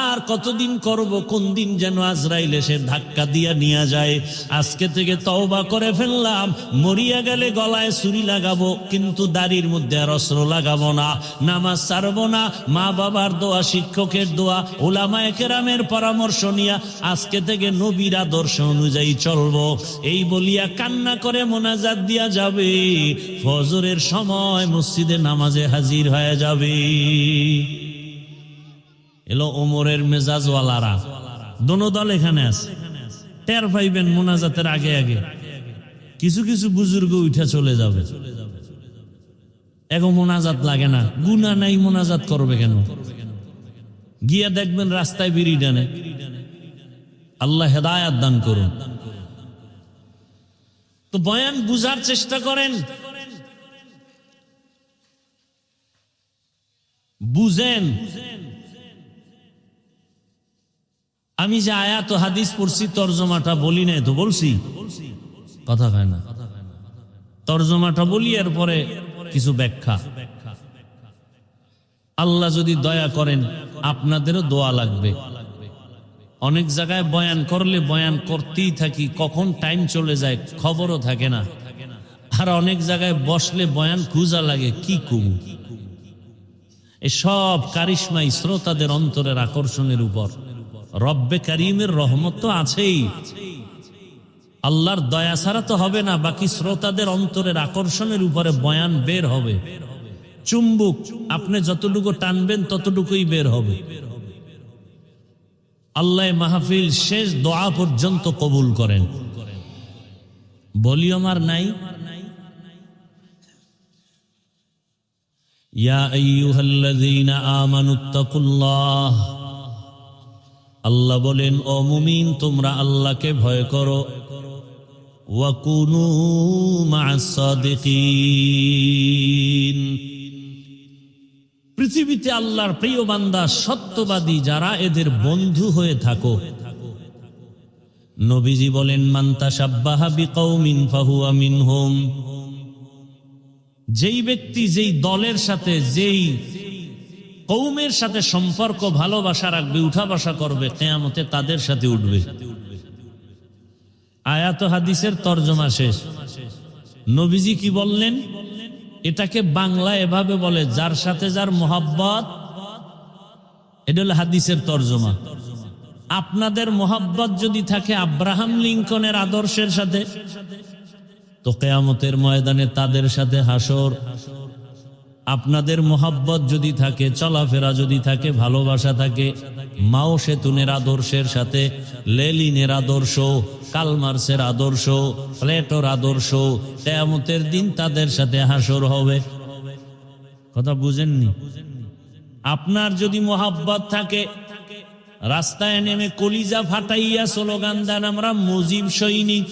আর কতদিন করব? কোন দিন যেন আজরাইল এসে ধাক্কা দিয়া নিয়ে যায়। আজকে থেকে তওবা করে ফেললাম, মরিয়া গেলে গলায় ছুরি লাগাবো, কিন্তু দাড়ির মধ্যে আর অস্ত্র লাগাবো না, নামাজ ছাড়বো না। মা বাবার দোয়া, শিক্ষকের দোয়া, উলামায়ে কেরামের পরামর্শ নিয়া আজকে থেকে নবীর আদর্শ অনুযায়ী চলবো। এই বলিয়া কান্না করে মোনাজাত দিয়া যাবে, ফজরের সময় মসজিদে নামাজে হাজির হয়ে যাবে। এলো ওমরের মেজাজওয়ালারা, দোনো দল এখানে আছে। টের পাইবেন মোনাজাতের আগে আগে কিছু কিছু বুজুর্গ উঠা চলে যাবে। এখন মোনাজাত লাগে না, গুনাহ নাই, মোনাজাত করবে কেন? গিয়া দেখবেন রাস্তায় বিড়ি টানে। আল্লাহ হেদায়াত দান করুন। তো বয়ান বুঝার চেষ্টা করেন, বুঝেন। আমি যে আয়াত ও হাদিস পড়ছি তরজমাটা বলি নাই তো, বলছি? কথা হয় না। তরজমাটা বলি, এরপরে কিছু ব্যাখ্যা। আল্লাহ যদি দয়া করেন আপনাদেরও দোয়া লাগবে। অনেক জায়গায় বয়ান করলে বয়ান করতেই থাকি, কখন টাইম চলে যায় খবরও থাকে না। আর অনেক জায়গায় বসলে বয়ান খুঁজা লাগে, কি কবু। এসব কারিশমাই শ্রোতাদের অন্তরের আকর্ষণের উপর। রব্বে কারিমের রহমত তো আছেই, আল্লাহর দয়া ছাড়া তো হবে না। বাকি শ্রোতাদের অন্তরের আকর্ষণের উপরে বয়ান বের হবে। চুম্বুক আপনি যতটুকু টানবেন ততটুকুই বের হবে। আল্লাহ মাহফিল শেষ দোয়া পর্যন্ত কবুল করেন। ভলিউম আর নাই। ইয়া আইয়ুহাল্লাযীনা আমানুত্তাকুল্লাহ, আল্লাহ বলেন ও মুমিন তোমরা আল্লাহকে ভয় করো। ওয়া কুনু মা'আস সাদিকিন, পৃথিবীতে আল্লাহর প্রিয় বান্দা সত্যবাদী যারা, এদের বন্ধু হয়ে থাকো। নবীজি বলেন মান তাশাব্বাহা বিকওমিন ফাহুয়া মিনহুম, যেই ব্যক্তি যেই দলের সাথে যেই কওমের সাথে সম্পর্ক ভালোবাসা রাখবে, উঠা বসা করবে, কিয়ামতে তাদের সাথে উঠবে। আয়াত হাদিসের তরজমা শেষ। নবীজি কি বললেন? এটাকে বাংলা এভাবে বলে, যার সাথে যার মোহাব্বত। এটা হলো হাদিসের তরজমা। আপনাদের মোহাব্বত যদি থাকে আব্রাহাম লিঙ্কনের আদর্শের সাথে, তো কিয়ামতের ময়দানে তাদের সাথে হাসর। আপনাদের মোহাব্বত যদি থাকে, চলাফেরা যদি থাকে, ভালোবাসা থাকে মাও সেতুনের আদর্শের সাথে, লেলিনের আদর্শ, কালমার্সের আদর্শ, প্লেটোর আদর্শ, কিয়ামতের দিন তাদের সাথে হাসর হবে। কথা বুঝেননি? আপনার যদি মোহাব্বত থাকে, রাস্তায় নেমে কলিজা ফাটাইয়া স্লোগান দেন আমরা মুজিব সৈনিক,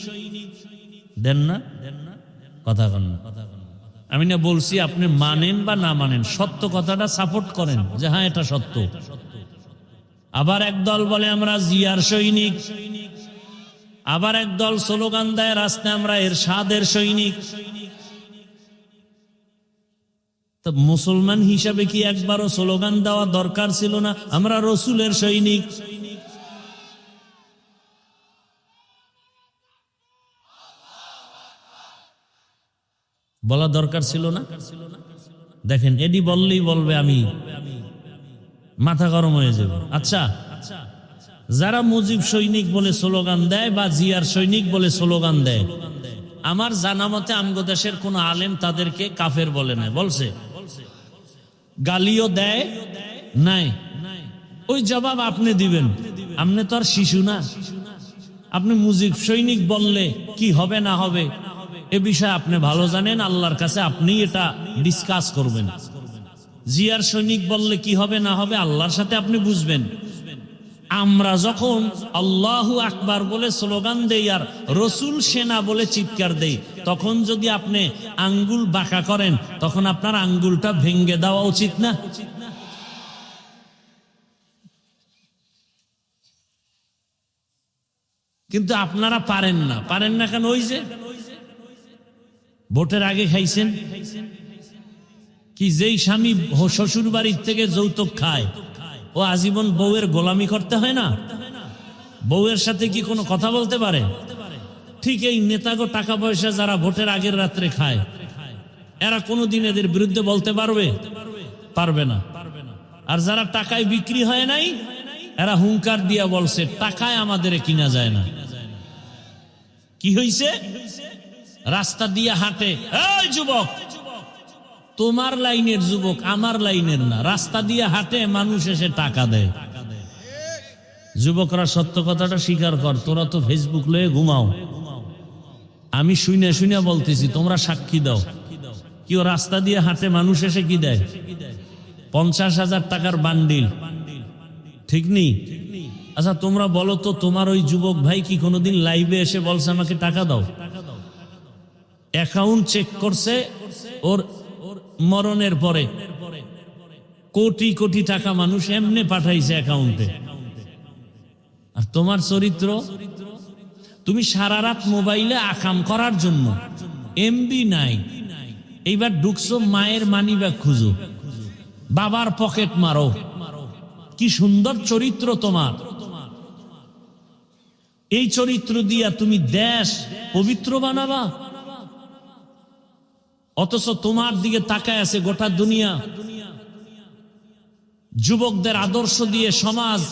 দেন না? কথা বল না। আমি না বলছি আপনি মানেন বা না মানেন, সত্য কথাটা সাপোর্ট করেন যে হ্যাঁ এটা সত্য। আবার একদল বলে আমরা জিয়ার সৈনিক, আবার একদল স্লোগান দেয় রাস্তায় আমরা এরশাদের সৈনিক। তো মুসলমান হিসাবে কি একবারও স্লোগান দেওয়া দরকার ছিল না আমরা রসুলের সৈনিক? বলা দরকার ছিল না? দেখেন এডি বললেই বলবে আমি মাথা গরম হয়ে যাবে। আচ্ছা, যারা মুজিব সৈনিক বলে স্লোগান দেয় বা জিয়ার সৈনিক বলে স্লোগান দেয়, আমার জানা মতে আমগো দেশের কোন আলেম তাদেরকে কাফের বলে না, বলছে? গালিও দেয় নাই? ওই জবাব আপনি দিবেন, আপনি তো আর শিশু না। আপনি মুজিব সৈনিক বললে কি হবে না হবে এ বিষয়ে আপনি ভালো জানেন, আল্লাহর কাছে আপনি এটা ডিসকাস করবেন। জিয়ার সৈনিক বললে কি হবে না হবে আল্লাহর সাথে আপনি বুঝবেন। আমরা যখন আল্লাহু আকবার বলে স্লোগান দেই আর রসুল সেনা বলে চিৎকার দেই, তখন যদি আপনি আঙ্গুল বাঁকা করেন তখন আপনার আঙ্গুলটা ভেঙ্গে দেওয়া উচিত না? কিন্তু আপনারা পারেন না। পারেন না কেন? ওই যে ভোটের আগে খাইছেন কি, যেই স্বামী শ্বশুর বাড়ির থেকে যৌতুক খায় ও আজীবন বউয়ের গোলামি করতে হয় না? বউয়ের সাথে কি কোনো কথা বলতে পারে? ঠিক এই নেতাগো টাকা পয়সা যারা ভোটের আগের রাত্রে খায়, এরা কোনোদিন এদের বিরুদ্ধে বলতে পারবে? পারবে না। আর যারা টাকায় বিক্রি হয় নাই, এরা হুঙ্কার দিয়া বলছে টাকায় আমাদের কিনা যায় না। কি হইছে? রাস্তা দিয়া হাঁটে, এই যুবক, তোমার লাইনের যুবক, আমার লাইনের না, রাস্তা দিয়ে হাঁটে, মানুষ এসে টাকা দেয়। যুবকরা সত্য কথাটা স্বীকার কর, তোরা তো ফেসবুক লয়ে ঘুমাও, আমি শুনে শুনে বলতেছি, তোমরা সাক্ষী দাও। কেউ রাস্তা দিয়ে হাঁটে, মানুষ এসে কি দেয়? 50,000 টাকার বান্ডিল, ঠিক নেই? আচ্ছা তোমরা বলো তো, তোমার ওই যুবক ভাই কি কোনোদিন লাইভে এসে বলছে আমাকে টাকা দাও? অ্যাকাউন্ট চেক করছে ওর মরণের পরে, কোটি কোটি টাকা মানুষ এমনি পাঠাইছে অ্যাকাউন্টে। আর তোমার চরিত্র, তুমি সারা রাত মোবাইলে আকাম করার জন্য, এমবি নাই, এইবার ঢুকছো মায়ের মানিব্যাগ খুঁজো, বাবার পকেট মারো। কি সুন্দর চরিত্র তোমার! এই চরিত্র দিয়া তুমি দেশ পবিত্র বানাবা, অথচ তোমার দিকে তাকায় আছে গোটা দুনিয়া। যুবকদের আদর্শ দিয়ে সমাজ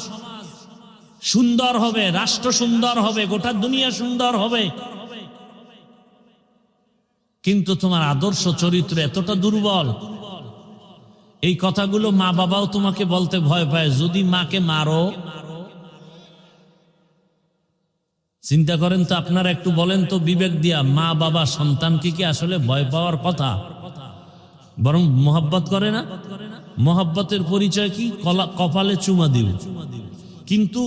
সুন্দর হবে, রাষ্ট্র সুন্দর হবে, গোটা দুনিয়া সুন্দর হবে, কিন্তু তোমার আদর্শ চরিত্র এতটা দুর্বল। এই কথাগুলো মা বাবাও তোমাকে বলতে ভয় পায়। যদি মাকে মারো, চিন্তা করেন তো আপনারা, একটু বলেন তো বিবেক দিয়া, মা বাবা সন্তানকে কি আসলে ভয় পাওয়ার কথা? বরং মোহাব্বত করে না? মোহাব্বতের পরিচয় কি? কপালে চুমা দিল। কিন্তু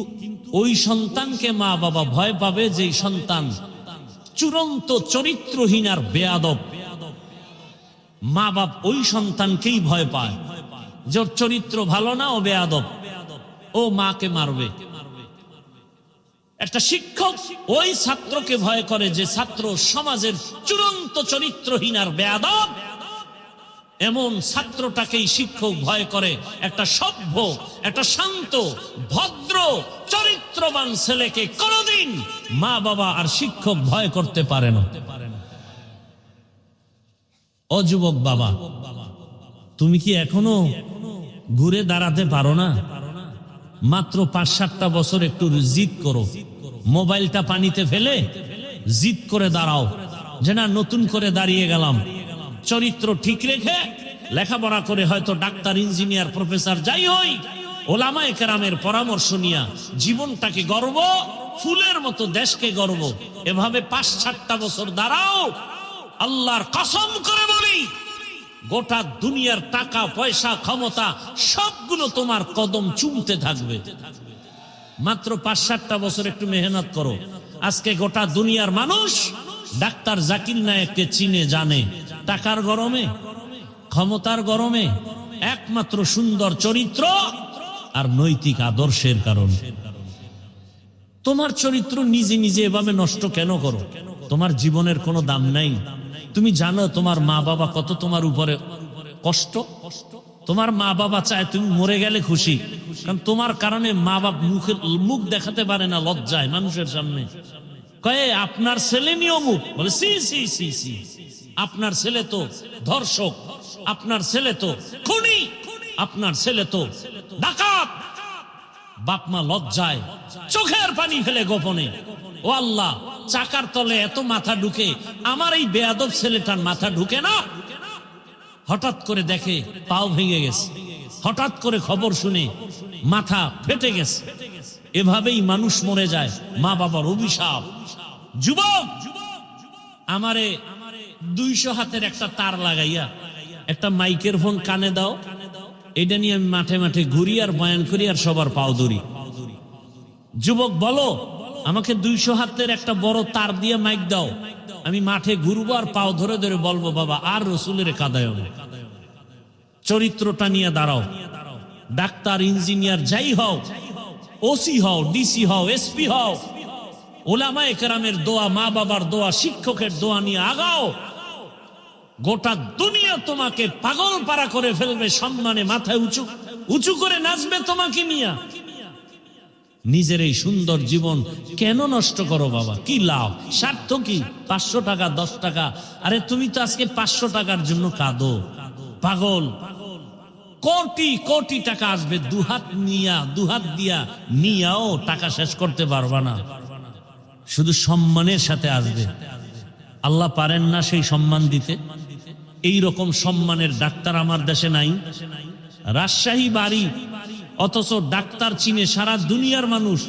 ওই সন্তানকে মা বাবা ভয় পাবে যে সন্তান চূড়ান্ত চরিত্রহীন আর বেয়াদব। মা বাপ ওই সন্তানকেই ভয় পায়, যার চরিত্র ভালো না, ও বেয়াদব, ও মাকে মারবে। একটা শিক্ষক ওই ছাত্রকে ভয় করে যে ছাত্র সমাজের চূড়ান্ত চরিত্রহীন আর বেয়াদব। এমন ছাত্রটাকেই শিক্ষক ভয় করে। একটা সভ্য, একটা শান্ত, ভদ্র, চরিত্রবান ছেলেকে কোনদিন মা বাবা আর শিক্ষক ভয় করতে পারে না। ও যুবক বাবা, তুমি কি এখনো ঘুরে দাঁড়াতে পারো না? মাত্র ৫-৭টা বছর একটু জিদ করো, মোবাইলটা পানিতে ফেলে জিদ করে দাঁড়াও যে না, নতুন করে দাঁড়িয়ে গেলাম। চরিত্র ঠিক রেখে লেখাপড়া করে হয়তো ডাক্তার, ইঞ্জিনিয়ার, প্রফেসর যাই হই, ওলামায়ে কেরামের পরামর্শ নিয়া জীবনটাকে গর্ব, ফুলের মতো দেশকে গর্ব, এভাবে ৫-৭টা বছর দাঁড়াও। আল্লাহর কসম করে বলি, গোটা দুনিয়ার টাকা পয়সা ক্ষমতা সবগুলো তোমার কদম চুমতে থাকবে। মাত্র ৫-৭টা বছর একটু মেহনত করো। আজকে গোটা দুনিয়ার মানুষ ডাক্তার জাকির নায়েককে চিনে জানে টাকার গরমে, ক্ষমতার গরমে, একমাত্র সুন্দর চরিত্র আর নৈতিক আদর্শের কারণে। তোমার চরিত্র নিজে নিজে এভাবে নষ্ট কেন করো? তোমার জীবনের কোনো দাম নাই। তুমি জানো তোমার মা বাবা কত তোমার উপরে কষ্ট? তোমার মা বাবা চায় তুমি মরে গেলে খুশি, কারণ তোমার কারণে মা বাপ মুখ দেখাতে পারে না লজ্জায় মানুষের সামনে। কয়ে আপনার ছেলে নিয়মুক, বলে সি সি সি সি, আপনার ছেলে তো ধর্ষক, আপনার ছেলে তো খুনি, আপনার ছেলে তো ডাকাত। বাপ মা লজ্জায় চোখের পানি ফেলে গোপনে, ও আল্লাহ, চাকার তলে এত মাথা ঢুকে, আমার এই বেয়াদব ছেলেটার মাথা ঢুকে না। হঠাৎ করে দেখে পাও ভেঙে গেছে, হঠাৎ করে খবর শুনে মাথা ফেটে গেছে। এভাবেই মানুষ মরে যায়, মা বাবার অভিশাপ। যুবক, আমারে 200 হাতের একটা তার লাগাইয়া একটা মাইকের ফোন কানে দাও, এটা নিয়ে আমি মাঠে মাঠে ঘুরি আর বয়ান করি আর সবার পাও ধরি। যুবক বলো, আমাকে 200 হাতের একটা বড় তার দিয়ে মাইক দাও, আমি মাঠে ঘুরবো আর পাও ধরে ধরে বলবো বাবা আর রসুলের কাদায়। চরিত্রটা নিয়ে দাঁড়াও। ডাক্তার, ইঞ্জিনিয়ার যাই হও, ওসি হও, ডিসি হও, এসপি হও, ওলামায়ে কেরামের দোয়া, মা বাবার দোয়া, শিক্ষকের দোয়া নিয়ে আগাও। গোটা দুনিয়া তোমাকে পাগল পারা করে ফেলবে, সম্মানে মাথায় উঁচু উঁচু করে নাচবে তোমাকে নিয়ে। নিজের এই সুন্দর জীবন কেন নষ্ট করো বাবা? কি লাভ? স্বার্থ কি? 500 টাকা, 10 টাকা। আরে তুমি তো আজকে 500 টাকার জন্য কাঁদো, পাগল। কোটি কোটি টাকা আসবে, দুহাত দিয়া নিয়াও টাকা শেষ করতে পারবা না। শুধু সম্মানের সাথে আসবে। আল্লাহ পারেন না সেই সম্মান দিতে? এই রকম সম্মানের ডাক্তার আমার দেশে নাই। রাজশাহী বাড়ি, অথচ ডাক্তার চিনে সারা দুনিয়ার মানুষ,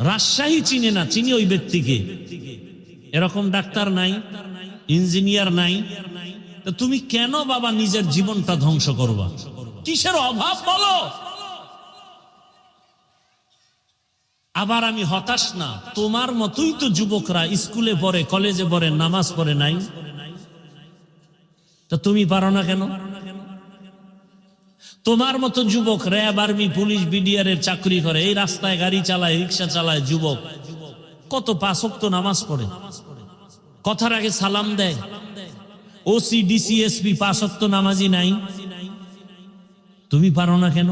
রাজশাহী চিনে না, চিনি ওই ব্যক্তিকে। এরকম ডাক্তার নাই, ইঞ্জিনিয়ার নাই। তুমি কেন বাবা নিজের জীবনটা ধ্বংস করবা? কিসের অভাব বলো? আবার আমি হতাশ না, তোমার মতোই তো যুবকরা স্কুলে পড়ে, কলেজে পড়ে, নামাজ পড়ে নাই। তা তুমি পারো না কেন? তোমার মতো যুবক র্যাব, আর্মি, পুলিশ, বিডিআর এর চাকরি করে, এই রাস্তায় গাড়ি চালায়, রিক্সা চালায়, যুবক কত 5 ওয়াক্ত নামাজ পড়ে, কথার আগে সালাম দেয়। ওসি, ডিসি, এসপি 5 ওয়াক্ত নামাজি নাই, তুমি পারো না কেন?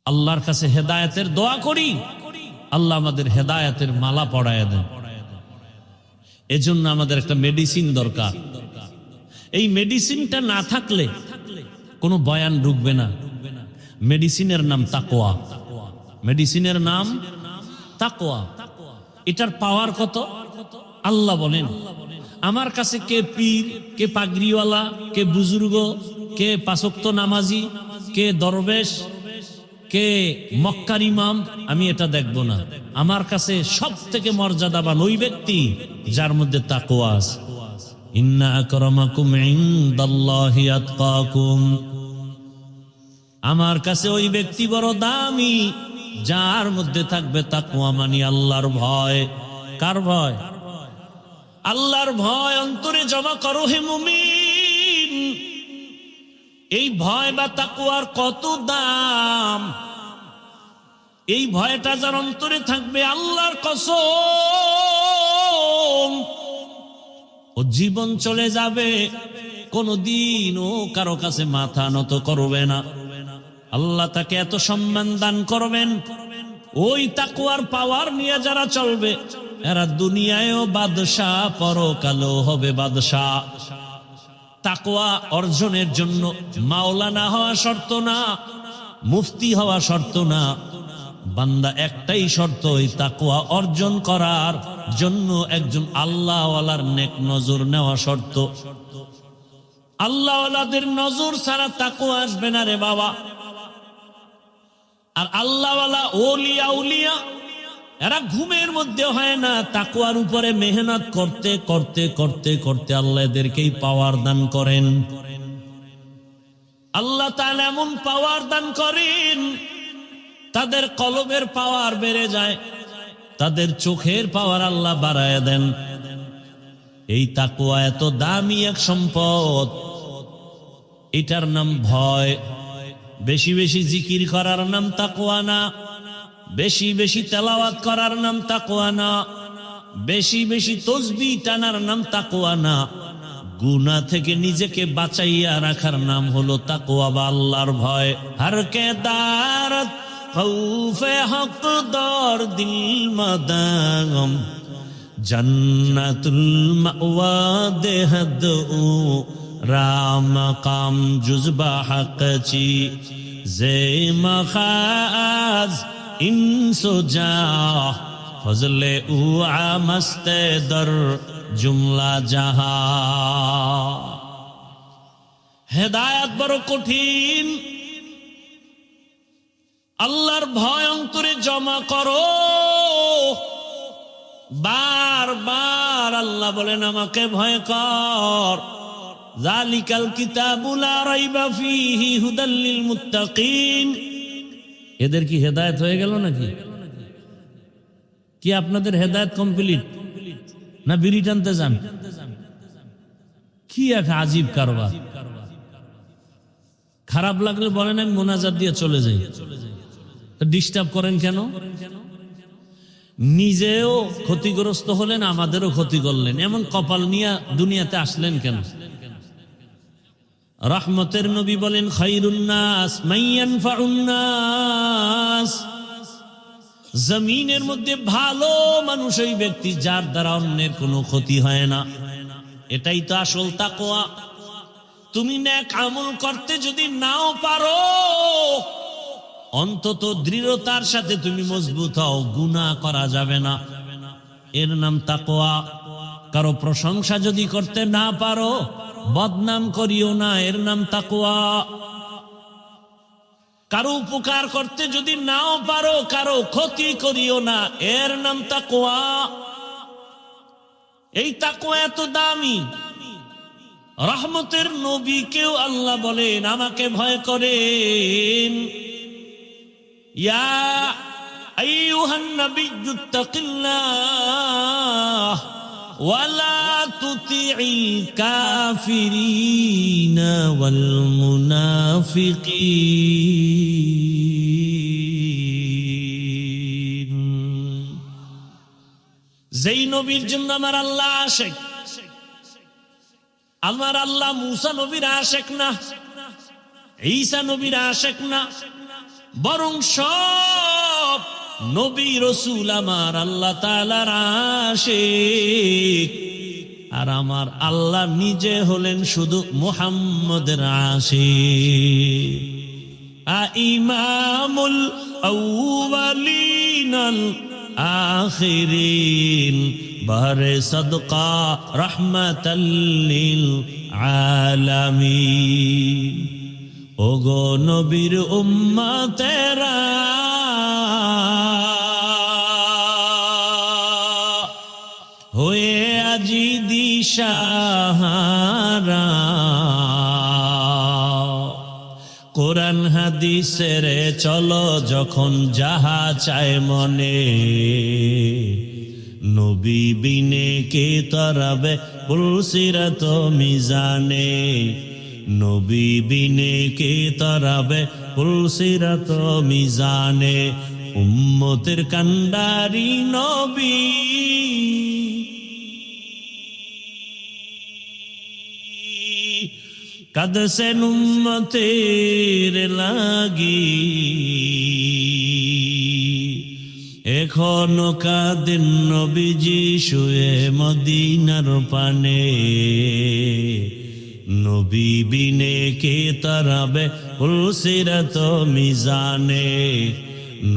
আল্লাহর কাছে হেদায়েতের দোয়া করি, আল্লাহ আমাদের হেদায়েতের মালা পড়ায় দেন। এজন্য আমাদের একটা মেডিসিন দরকার। এই মেডিসিনটা না থাকলে কোনো বয়ান ঢুকবে না। মেডিসিনের নাম তাকওয়া। মেডিসিনের নাম তাকওয়া। এটার পাওয়ার কত? আল্লাহ বলেন, আমার কাছে কে পীর, কে পাগড়িওয়ালা, কে বুজুর্গ, কে 5 ওয়াক্ত নামাজি, কে দরবেশ, কে মক্কার ইমাম, আমি এটা দেখব না। আমার কাছে সব থেকে মর্যাদাবান ওই ব্যক্তি যার মধ্যে তাকওয়া আছে। ইন্না আকরামাকুম ইনদাল্লাহি আতকাকুম, আমার কাছে ওই ব্যক্তি বড় দামি যার মধ্যে থাকবে তাকওয়া, মানে আল্লাহর ভয়। কার ভয়? আল্লাহর ভয় অন্তরে জমা করো হে মুমিন। এই ভয় বা তাকওয়ার কত দাম! এই ভয়টা যার অন্তরে থাকবে, আল্লাহর কসম, ও জীবন চলে যাবে, কোনদিন ও কারো কাছে মাথা নত করবে না। আল্লাহ তাকে এত সম্মান দান করবেন। ওই তাকওয়ার পাওয়ার নিয়ে যারা চলবে, এরা দুনিয়ায়ও বাদশাহ, পরকালেও হবে বাদশাহ। তাকওয়া অর্জনের জন্য মাওলানা হওয়া শর্ত না, মুফতি হওয়া শর্ত না। বান্দা একটাই শর্ত, এই তাকওয়া অর্জন করার জন্য একজন আল্লাহওয়ালার নেক নজর নেওয়া শর্ত। আল্লাহওয়ালাদের নজর ছাড়া তাকওয়া আসবে না রে বাবা। আর আল্লাহওয়ালা ওলিয়া উলিয়া এরা ঘুমের মধ্যে হয় না, তাকওয়ার উপরে মেহনত করতে করতে করতে করতে আল্লাহ এদেরকেই পাওয়ার দান করেন। আল্লাহ তাআলা এমন পাওয়ার দান করেন, তাদের কলবের পাওয়ার বেড়ে যায়, তাদের চোখের পাওয়ার আল্লাহ বাড়ায় দেন। এই তাকওয়া এত দামি এক সম্পদ, এটার নাম ভয়। বেশি বেশি জিকির করার নাম তাকওয়া না, বেশি বেশি তেলাওয়াত করার নাম তাকওয়া না, বেশি বেশি তাসবিহ টানার নাম তাকওয়া না। গুনাহ থেকে নিজেকে বাঁচাইয়া রাখার নাম হলো তাকওয়া বা আল্লাহর ভয়। হর কে দারত খৌফে হক দর দিল মাদাম, জান্নাতুল মাওয়া দেহদ ও রাম কাম জুজবা হক চি জে মখাজ ইনসো যা ফজলে উ আমস্তে দর জুমলা জাহা। হেদায়েত বড় কঠিন। আল্লাহর ভয় অন্তরে জমা করো। বারবার আল্লাহ বলেন আমাকে ভয় কর। যালিকাল কিতাবু লা রাইবা ফীহি হুদাল লিল মুত্তাকিন। এদের কি হেদায়েত হয়ে গেল নাকি? কি আপনাদের হেদায়েত কমপ্লিট না বিড়ি টানতে যান? কি এক আজীব কারবার। খারাপ লাগলে বলেন আমি মোনাজাত দিয়ে চলে যাই। ডিস্টার্ব করেন কেন? নিজেও ক্ষতিগ্রস্ত হলেন, আমাদেরও ক্ষতি করলেন। এমন কপাল নিয়ে দুনিয়াতে আসলেন কেন? রহমতের নবী বলেন খায়রুন নাস মান ইয়ানফাউন নাস। জমিনের মধ্যে ভালো মানুষ ওই ব্যক্তি যার দ্বারা অন্যের কোনো ক্ষতি হয় না। এটাই তো আসল তাকওয়া। তুমি নেক আমল করতে যদি নাও পারো, অন্তত দৃঢ়তার সাথে তুমি মজবুত হও, গুনাহ করা যাবে না, এর নাম তাকওয়া। কারো প্রশংসা যদি করতে না পারো, বদনাম করিও না, এর নাম তাকওয়া। কারো উপকার করতে যদি নাও পারো, কারো ক্ষতি করিও না, এর নাম তাকওয়া। এই তাকওয়া এত দামি। রহমতের নবীকেও আল্লাহ বলেন আমাকে ভয় করেন। ইয়া আইয়ুহান নাবিয়্যুত্তাকিল্লাহ ওয়ালা তুতি'ল কাফিরিনা ওয়াল মুনাফিকিন। যেই নবীর জন্য আমার আল্লাহ আশেক, আমার আল্লাহ মুসা নবীর আশেক না, ঈসা নবীর আশেক না, বরং সব নবী রাসূল আমার আল্লাহ তাআলার আশেক। আর আমার আল্লাহ নিজে হলেন শুধু মুহাম্মদের আশিক। ইমামুল আউয়ালিনাল আখিরিন বারে সাদকা রাহমাতাল লিল আলামিন। ওগো নবীর উম্মতেরা, হয়ে আজি দিশাহারা, কোরআন হাদিসের চলো যখন যাহা চায় মনে, নবী বিনে কে তরাবে পুলসিরাত মিজানে, নবী বিনে কে তরাবে পুলসিরাত মিজানে। উম্মতের কান্ডারি নবী, কাঁদছেন উম্মতের লাগি, এখনো কাঁদেন নবীজি শুয়ে মদিনার পানে, নবী বিনে কে তরাবে পুলসিরাত মিজানে,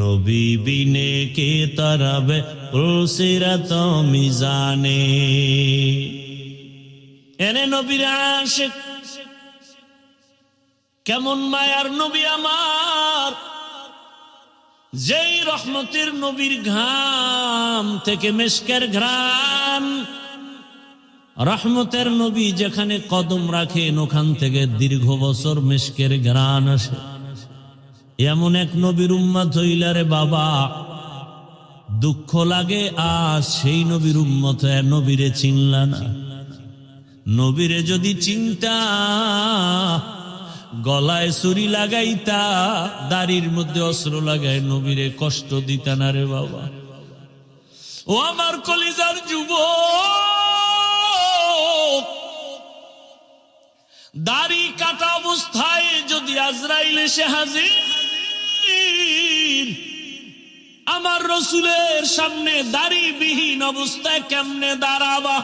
নবী বিনে কে তরাবে পুলসিরাত মিজানে। এনে নবীর আশিক, কেমন মায়ার নবী আমার, যেই রহমতের নবীর ঘাম থেকে মেশকের ঘ্রাণ, রহমতের নবী যেখানে কদম রাখেন ওখান থেকে দীর্ঘ বছর মেশকের ঘ্রাণ আসে। এমন এক নবীর উম্মত হইলারে বাবা, দুঃখ লাগে। আজ সেই নবীর উম্মত নবীরে চিনলা না। নবীরে যদি চিন্তা, গলায় ছুরি লাগাইতা, দাড়ির মধ্যে অস্ত্র লাগায় নবীরে কষ্ট দিতা না রে বাবা। ও আমার কলিজার যুবক, দাড়ি কাটা অবস্থায় যদি আজরাইল এসে হাজির, আমার রসুলের সামনে দাড়িবিহীন অবস্থায় কেমনে দাঁড়াবা?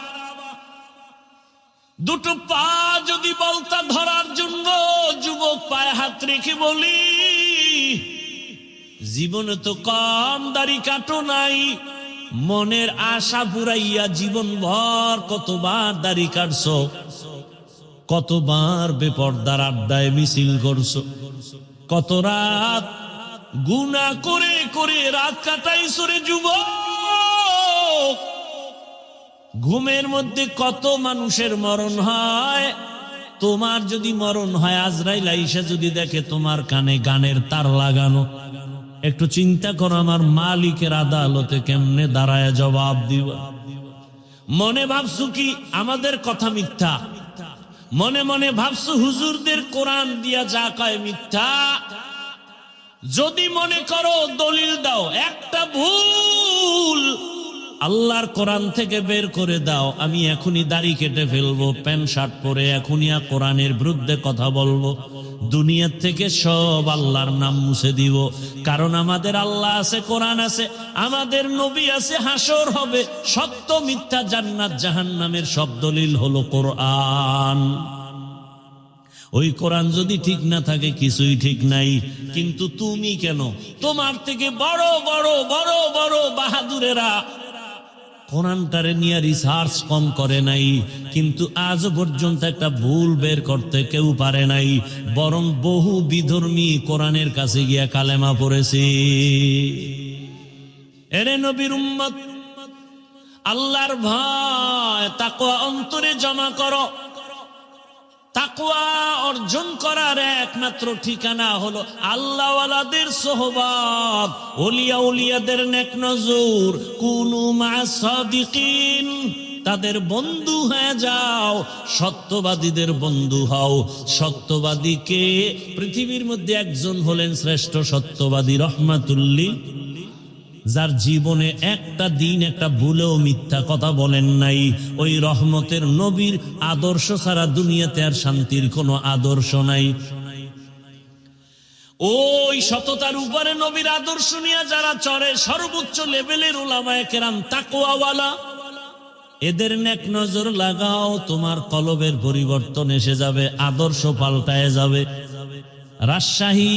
দুটো পা যদি বলতা ধরার জন্য, যুবক পায়ে হাত রেখে বলি, জীবনে তো কম দাড়ি কাটো নাই, মনের আশা পুরাইয়া জীবন ভর কতবার দাড়ি কাটছো, কতবার বেপরদার আড্ডায় মিছিল করছো, কত রাত গুনাহ করে করে রাত কাটাইছো রে যুবক। ঘুমের মধ্যে কত মানুষের মরণ হয়। তোমার যদি মরণ হয়, আজরাইল আইসা যদি দেখে তোমার কানে গানের তার লাগানো, একটু চিন্তা করো আমার মালিকের আদালতে কেমনে দাঁড়ায় জবাব দিবা। মনে ভাবছো কি আমাদের কথা মিথ্যা, মনে মনে ভাবছো হুজুরদের কোরআন দিয়া যা কয় মিথ্যা। যদি মনে করো দলিল দাও, একটা ভুল আল্লাহর কোরআন থেকে বের করে দাও, আমি এখনই দাড়ি কেটে ফেলবো, প্যান্ট শার্ট পরে এখনই কোরআনের বিরুদ্ধে কথা বলবো, দুনিয়ার থেকে সব আল্লাহর নাম মুছে দিব। কারণ আমাদের আল্লাহ আছে, কোরআন আছে, আমাদের নবী আছে, হাসর হবে, সত্য মিথ্যা, জান্নাত জাহান্নামের সব দলিল হলো কোরআন। ওই কোরআন যদি ঠিক না থাকে কিছুই ঠিক নাই। কিন্তু তুমি কেন, তোমার থেকে বড় বড় বড় বড় বাহাদুরেরা কোরআনটারে নিয়ে রিসার্চ কম করে নাই, কিন্তু আজ পর্যন্ত একটা ভুল বের করতে কেউ পারে নাই, বরং বহু বিধর্মী কোরআনের কাছে গিয়া কালেমা পড়েছে। এরে নবীর উম্মত, আল্লাহর ভয় তাকওয়া অন্তরে জমা করো। তাকওয়া অর্জন করার একমাত্র ঠিকানা হলো আল্লাহওয়ালাদের সোহবত, ওলিয়া উলিয়াদের নেক নজর। কুনু মা সাদিকিন, তাদের বন্ধু হয়ে যাও, সত্যবাদীদের বন্ধু হও। সত্যবাদীকে পৃথিবীর মধ্যে একজন হলেন শ্রেষ্ঠ সত্যবাদী রহমাতুল্লিল, যার জীবনে একটা দিন একটা ভুলেও মিথ্যা কথা বলেন নাই। ওই রহমতের নবীর আদর্শ ছাড়া দুনিয়াতে আর শান্তির কোনো আদর্শ নাই। ওই সততার উপরে নবীর আদর্শ নিয়ে যারা চড়ে, সর্বোচ্চ লেভেলের উলামায়ে কেরাম তাকওয়াওয়ালা, এদের নেক নজর লাগাও, তোমার কলবের পরিবর্তন এসে যাবে, আদর্শ পাল্টায় যাবে। রাজশাহী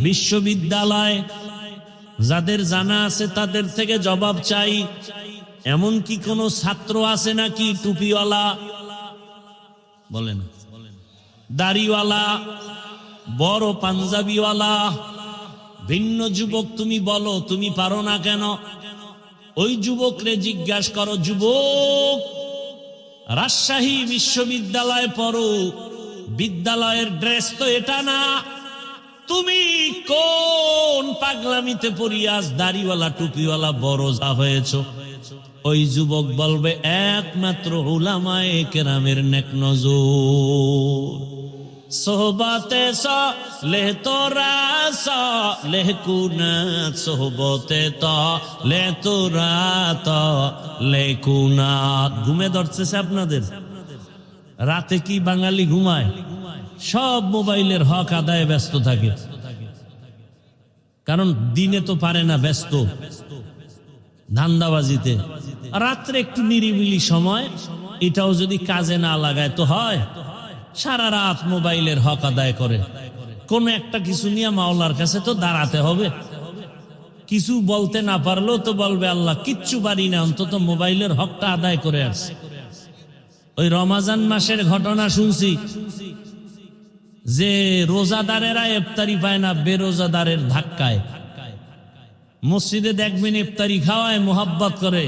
বিশ্ববিদ্যালয় যাদের জানা আছে তাদের থেকে জবাব চাই, এমন কি কোনো ছাত্র আছে নাকি টুপিওয়ালা, বলেন, দাড়িওয়ালা, বড় পাঞ্জাবিওয়ালা? ভিন্ন যুবক তুমি বলো, তুমি পারো না কেন? ওই যুবকরে জিজ্ঞাসা করো, যুবক রাজশাহী বিশ্ববিদ্যালয়ে পড়ো, বিদ্যালয়ের ড্রেস তো এটা না, তুমি কোন পাগলামিতে পড়িয়া দাড়িওয়ালা টুপিওয়ালা বড় যা হয়েছ? ওই যুবক বলবে একমাত্র উলামায়ে কেরামের নেক নজর। সোহবতে সালেহ তোরা সালেহ কুনাত, সোহবতে তালেহ তোরা তালেহ কুনাত। ঘুমে ধরছে আপনাদের? রাতে কি বাঙালি ঘুমায়? সব মোবাইলের হক আদায়ে ব্যস্ত থাকে, কারণ দিনে তো পারে না, ব্যস্ত ধান্দাবাজিতে। রাত্রে একটু নিরিবিলি সময়, এটাও যদি কাজে না লাগায় তো হয়, সারা রাত মোবাইলের হক আদায় করে। কোন একটা কিছু নিয়ে মাওলার কাছে তো দাঁড়াতে হবে। কিছু বলতে না পারলেও তো বলবে আল্লাহ কিচ্ছু পারি না, অন্তত মোবাইলের হকটা আদায় করে আসছে। ওই রমাজান মাসের ঘটনা শুনছি যে রোজাদারেরা ইফতারি পায় না বেরোজাদারের ধাক্কায়। মসজিদে দেখবেন ইফতারি খাওয়ায়, মোহাব্বত করে।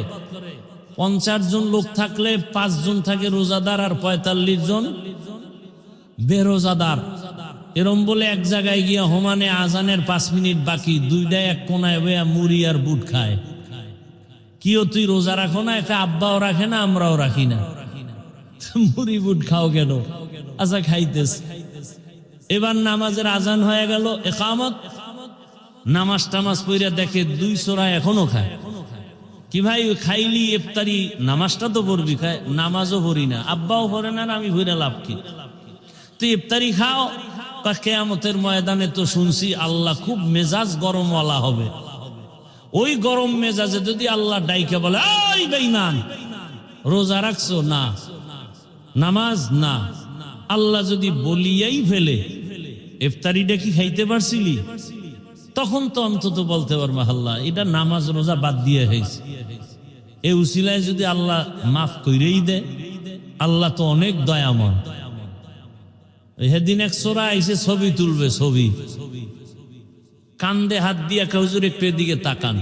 50 জন লোক থাকলে 5 জন থাকে রোজাদার আর 45 জন বেরোজাদার। এরম বলে এক জায়গায় গিয়া হোমানে আজানের 5 মিনিট বাকি, দুইটাই এক কোনায় বইয়া মুড়ি আর বুট খায়। কিও তুই রোজা রাখো না? একা আব্বাও রাখে না, আমরাও রাখি না। মুড়ি বুট খাও কেন? আচ্ছা খাইতেস। এবার নামাজের আজান হয়ে গেল, ইকামত, নামাজ টামাজ পড়ে দেখে 2 সোরা এখনো খায়। কি ভাই খাইলি ইফতারি, নামাজটা তো পড়বি, খায় নামাজও পড়ি না, আব্বাও পড়ে না, আমি ভরে লাভ কি? তুই ইফতারি খাও। কিয়ামতের ময়দানে তো শুনছি আল্লাহ খুব মেজাজ গরমওয়ালা হবে। ওই গরম মেজাজে যদি আল্লাহ ডাইকে বলে, এই বেঈমান রোজা রাখছো না, নামাজ না, আল্লাহ যদি বলিয়াই ফেলে ইফতারিটা কি খাইতে পারছিলি, তখন তো অন্তত বলতে পারবো আল্লাহ এটা নামাজ রোজা বাদ দিয়ে হয়েছে। এই উসিলায় যদি আল্লাহ মাফ কইরেই দেয়, আল্লাহ তো অনেক দয়াময়। সেদিন এক সোরা আইসে ছবি তুলবে, ছবি কান্দে হাত দিয়ে হুজুর একটু এদিকে তাকান।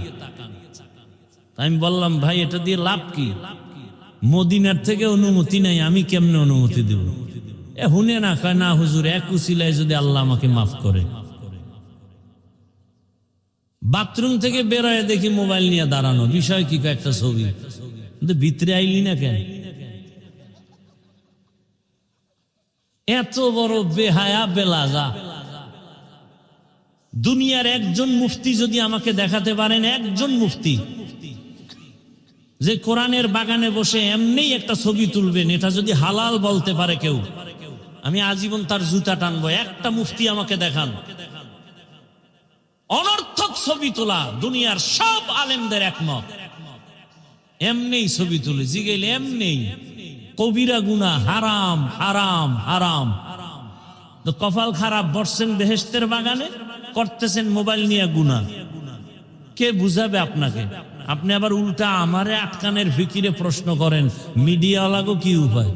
আমি বললাম ভাই এটা দিয়ে লাভ কি? মদিনার থেকে অনুমতি নাই, আমি কেমনে অনুমতি দেব? হুনে না, কয় না হুজুর এক উসিলায় যদি আল্লাহ আমাকে মাফ করে। বাথরুম থেকে বেরোয় দেখি মোবাইল নিয়ে দাঁড়ানো, বিষয় কি? একটা ছবি। ভিতরে আইলি না কেন? এত বড় বেহায়া বেলাজা। দুনিয়ার একজন মুফতি যদি আমাকে দেখাতে পারেন, একজন মুফতি যে কোরআনের বাগানে বসে এমনি একটা ছবি তুলবেন, এটা যদি হালাল বলতে পারে কেউ, আমি আজীবন তার জুতা টানবো। একটা মুফতি আমাকে দেখান। অনর্থক ছবি তোলা দুনিয়ার সব আলেমদের একমত, এমনি ছবি তুলে জিগেলে এমনি কবিরা গুনাহ, হারাম হারাম হারাম। তো কপাল খারাপ, বসছেন বেহেশতের বাগানে, করতেছেন মোবাইল নিয়ে গুনাহ। কে বুঝাবে আপনাকে? আপনি আবার উল্টা আমারে আটকানের ফিকিরে প্রশ্ন করেন, মিডিয়া লাগো কি উপায়?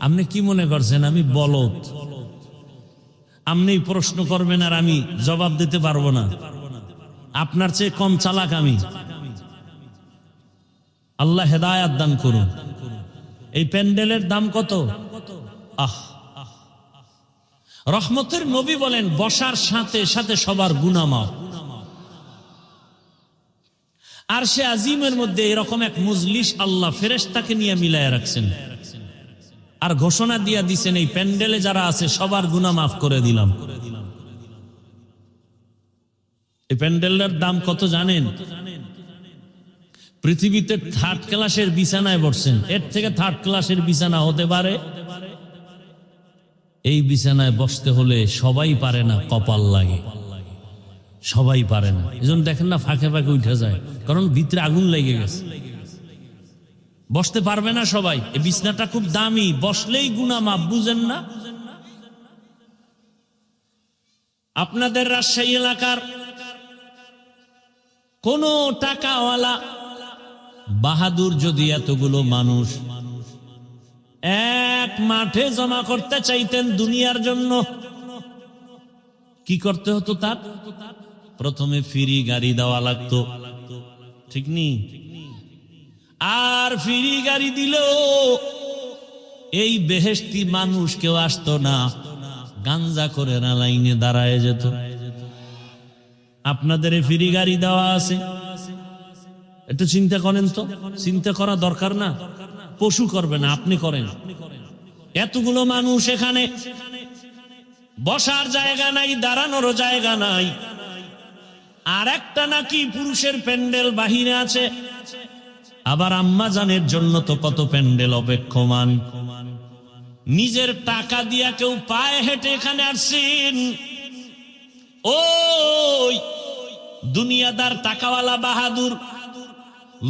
আপনি কি মনে করছেন আমি বলদ? আপনি প্রশ্ন করবেন আর আমি জবাব দিতে পারবো না? আপনার চেয়ে কম চালাক আমি? আল্লাহ হেদায়াত দান করুন। এই প্যান্ডেলের দাম কত? রহমতের নবী বলেন বসার সাথে সাথে সবার গুনাহ মাফ। আরশে আজিমের মধ্যে এরকম এক মজলিস আল্লাহ ফেরেশতাকে নিয়ে মিলায়া রাখছেন, আর ঘোষণা দিয়া দিছেন এই প্যান্ডেলে যারা আছে সবার গুনাহ মাফ করে দিলাম। এই প্যান্ডেলের দাম কত জানেন? পৃথিবীতে থার্ড ক্লাসের বিছানায় বসছেন, এর থেকে থার্ড ক্লাসের বিছানা হতে পারে? এই বিছানায় বসতে হলে সবাই পারে না, কপাল লাগে, সবাই পারে না। এজন্য দেখেন না ফাঁকে ফাঁকে উঠে যায়, কারণ ভিতরে আগুন লেগে গেছে, বসতে পারবে না সবাই। এই বিছানাটা খুব দামি, বসলেই গুনাহ মাফ, বুঝেন না? আপনাদের রাজশাহী এলাকার কোন টাকাওয়ালা বাহাদুর যদি এতগুলো মানুষ এক মাঠে জমা করতে চাইতেন দুনিয়ার জন্য, কি করতে হতো? তার প্রথমে ফ্রি গাড়ি দেওয়া লাগতো, ঠিক নি? আর ফ্রি গাড়ি দিলেও এই বেহেশতি মানুষ কেউ আসতো না, গাঞ্জা করে না লাইনে দাঁড়ায় যেত। আপনাদের ফ্রি গাড়ি দেওয়া আছে, একটু চিন্তা করেন তো। চিন্তা করা দরকার না? পশু করবে না, আপনি করেন। এতগুলো মানুষ এখানে, বসার জায়গা নাই, দাঁড়ানোরও জায়গা নাই, আর একটা নাকি পুরুষের প্যান্ডেল বাহিরে আছে। আবার আম্মাজানের জন্য তো কত প্যান্ডেল অপেক্ষমান। নিজের টাকা দিয়া কেউ পায়ে হেঁটে এখানে আসছেন। ওই দুনিয়াদার টাকাওয়ালা বাহাদুর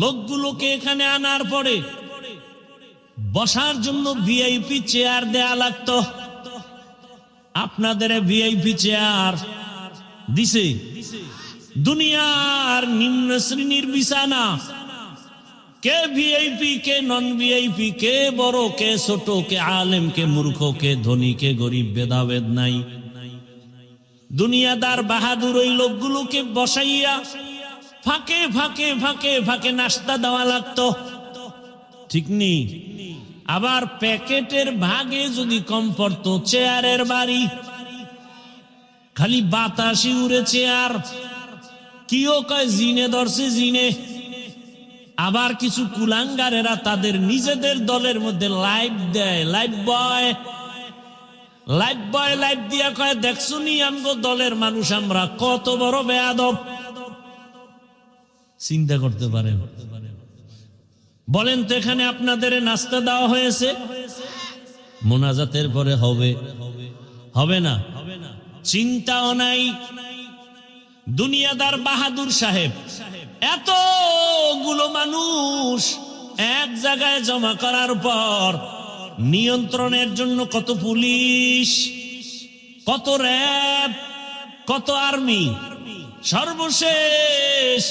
লোকগুলোকে এখানে আনার পরে বসার জন্য ভিআইপি চেয়ার দেয়া লাগতো। আপনাদের ভিআইপি চেয়ার দিছে? দুনিয়ার নিম্ন শ্রেণীর বিছানা, কে ভিআইপি কে নন ভিআইপি, কে বড় কে ছোট, কে আলেম কে মূর্খ, কে ধনী কে গরিব, ভেদাভেদ নাই। দুনিয়াদার বাহাদুর ওই লোকগুলোকে বসাইয়া ফাঁকে ফাঁকে ফাঁকে ফাঁকে নাস্তা দেওয়া লাগতো, ঠিক নি? আবার প্যাকেটের ভাগে যদি কম পড়তো, চেয়ারের বাড়ি, খালি বাতাসি উড়ে চেয়ার। কিও কয় জিনে ধরছে জিনে। আবার কিছু কুলাঙ্গারেরা তাদের নিজেদের দলের মধ্যে লাইভ দেয়, লাইভ বয় লাইভ দিয়া কয়, দেখছো নি আমগো দলের মানুষ আমরা কত বড় বেয়াদব। চিন্তা করতে পারেন? বলেন তো, এখানে আপনাদের নাস্তা দেওয়া হয়েছে, মোনাজাতের পরে হবে? হবে না? চিন্তাও নাই। দুনিয়াদার বাহাদুর সাহেব এতগুলো মানুষ এক জায়গায় জমা করার পর নিয়ন্ত্রণের জন্য কত পুলিশ, কত র্যাব, কত আর্মি, সর্বশেষ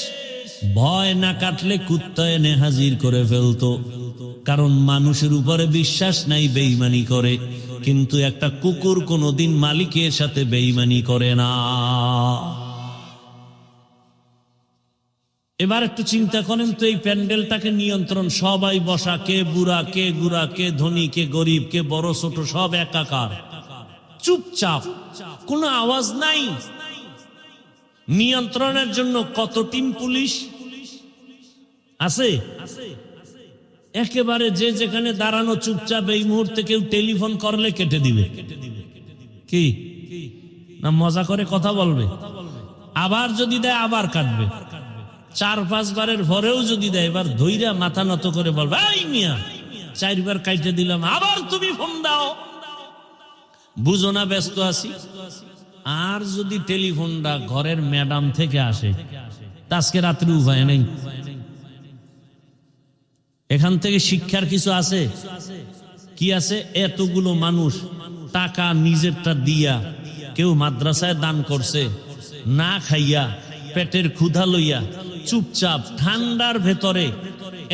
ভয় না কাটলে কুত্তা এনে হাজির করে ফেলতো। কারণ মানুষের উপরে বিশ্বাস নাই, বেঈমানি করে। কিন্তু একটা কুকুর কোনোদিন মালিকের সাথে বেঈমানি করে না। এবার একটু চিন্তা করেন তো, এই প্যান্ডেলটাকে নিয়ন্ত্রণ, সবাই বসা, কে বুড়া কে গুড়া, কে ধনী কে গরিব, কে বড় ছোট, সব একাকার, চুপচাপ, কোনো আওয়াজ নাই। নিয়ন্ত্রণের জন্য কত টিম পুলিশ আছে? একেবারে যে যেখানে দাঁড়ানো চুপচাপ। এই মুহূর্তে কেউ টেলিফোন করলে কেটে দিবে, কি না মজা করে কথা বলবে, আবার যদি দেয় আবার কাটবে। 4-5 বারের পরেও যদি দেয়, এবার ধৈর্য মাথা নত করে বলবে, এই মিয়া 4 বার কাটে দিলাম, আবার তুমি ফোন দাও, বুঝো না ব্যস্ত আছি। আর যদি টেলিফোনটা ঘরের ম্যাডাম থেকে আসে, আজকে রাত্রে উপায় নেই। এখান থেকে শিক্ষার কিছু আছে? কি আছে? এতগুলো মানুষ টাকা নিজেরটা দিয়া, কেউ মাদ্রাসায় দান করছে, না খাইয়া পেটের ক্ষুধা লইয়া চুপচাপ ঠান্ডার ভেতরে,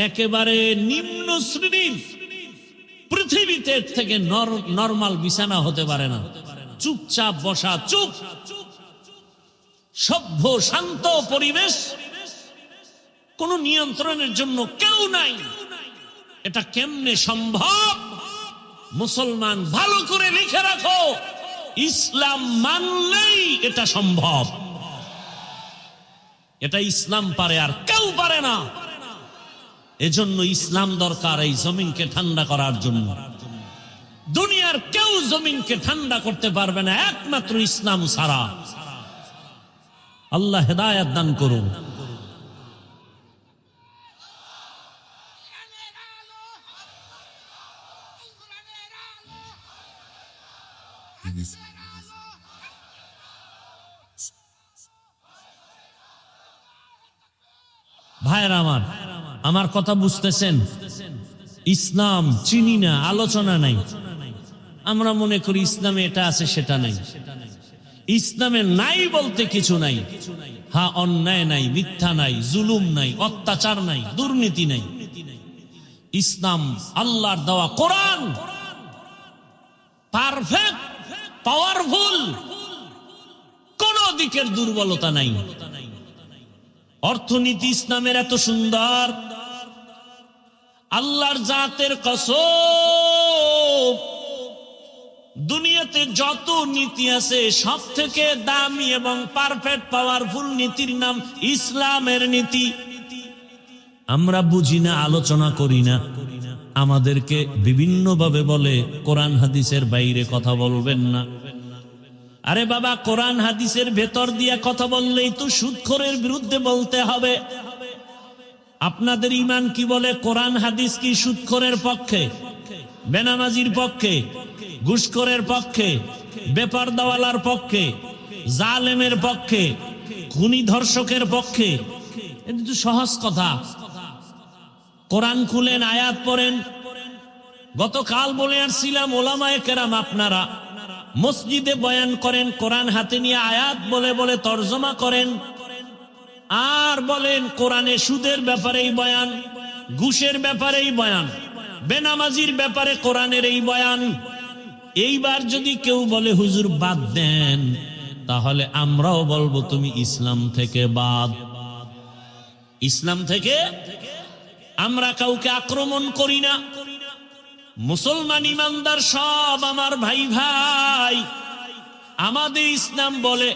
একেবারে নিম্ন শ্রেণীর, পৃথিবীতে থেকে নরমাল বিছানা হতে পারে না, চুপচাপ বসা, চুপ, সভ্য শান্ত পরিবেশ, কোন নিয়ন্ত্রণের জন্য কেউ নাই। এটা কেমনে সম্ভব? মুসলমান ভালো করে লিখে রাখো, ইসলাম মানলেই এটা সম্ভব। এটা ইসলাম পারে, আর কেউ পারে না। এজন্য ইসলাম দরকার এই জমিনকে ঠান্ডা করার জন্য। দুনিয়ার কেউ জমিনকে ঠান্ডা করতে পারবে না একমাত্র ইসলাম ছাড়া। আল্লাহ হেদায়েত দান করুন। ভাইরা আমার কথা বুঝতেছেন? ইসলাম চিনি না, আলোচনা নাই। আমরা মনে করি ইসলামে এটা আছে সেটা নাই। ইসলামে নাই বলতে কিছু নাই। হ্যাঁ, অন্যায় নাই, মিথ্যা নাই, জুলুম নাই, অত্যাচার নাই, দুর্নীতি নাই। ইসলাম আল্লাহর দেওয়া কোরআন পারফেক্ট, পাওয়ারফুল, কোন দিকের দুর্বলতা নাই। অর্থনীতি ইসলামের এত সুন্দর, আল্লাহর জাতের কসম, দুনিয়াতে যত নীতি আছে সব থেকে দামি এবং পারফেক্ট পাওয়ারফুল নীতির নাম ইসলামের নীতি। আমরা বুঝি না, আলোচনা করি না। আমাদেরকে বিভিন্ন ভাবে বলে কোরআন হাদিসের বাইরে কথা বলবেন না। আরে বাবা, কোরআন হাদিসের ভেতর দিয়ে কথা বললেই তো সুদখোরের বিরুদ্ধে বলতে হবে। আপনাদের ঈমান কি বলে? কোরআন হাদিস কি সুদখোরের পক্ষে, বেনামাজির পক্ষে, ঘুষখোরের পক্ষে, বেপরদাওয়ালার পক্ষে, জালেমের পক্ষে, খুনি ধর্ষকের পক্ষে? এটা তো সহজ কথা। কোরআন খুলেন, আয়াত পড়েন। গতকাল বলে আসছিলাম, ওলামায়ে কেরাম আপনারা মসজিদে বয়ান করেন, কোরআন হাতে নিয়ে আয়াত বলে বলে তরজমা করেন, আর বলেন কোরআনে সুদের ব্যাপারেই বয়ান, ঘুষের ব্যাপারেই বয়ান, বেনামাজির ব্যাপারে কোরআনের এই বয়ান। এইবার যদি কেউ বলে হুজুর বাদ দেন, তাহলে আমরাও বলবো তুমি ইসলাম থেকে বাদ। ইসলাম থেকে আমরা কাউকে আক্রমণ করি না। মুসলমান ইমানদার সব আমার ভাই ভাই। আমাদের ইসলাম বলে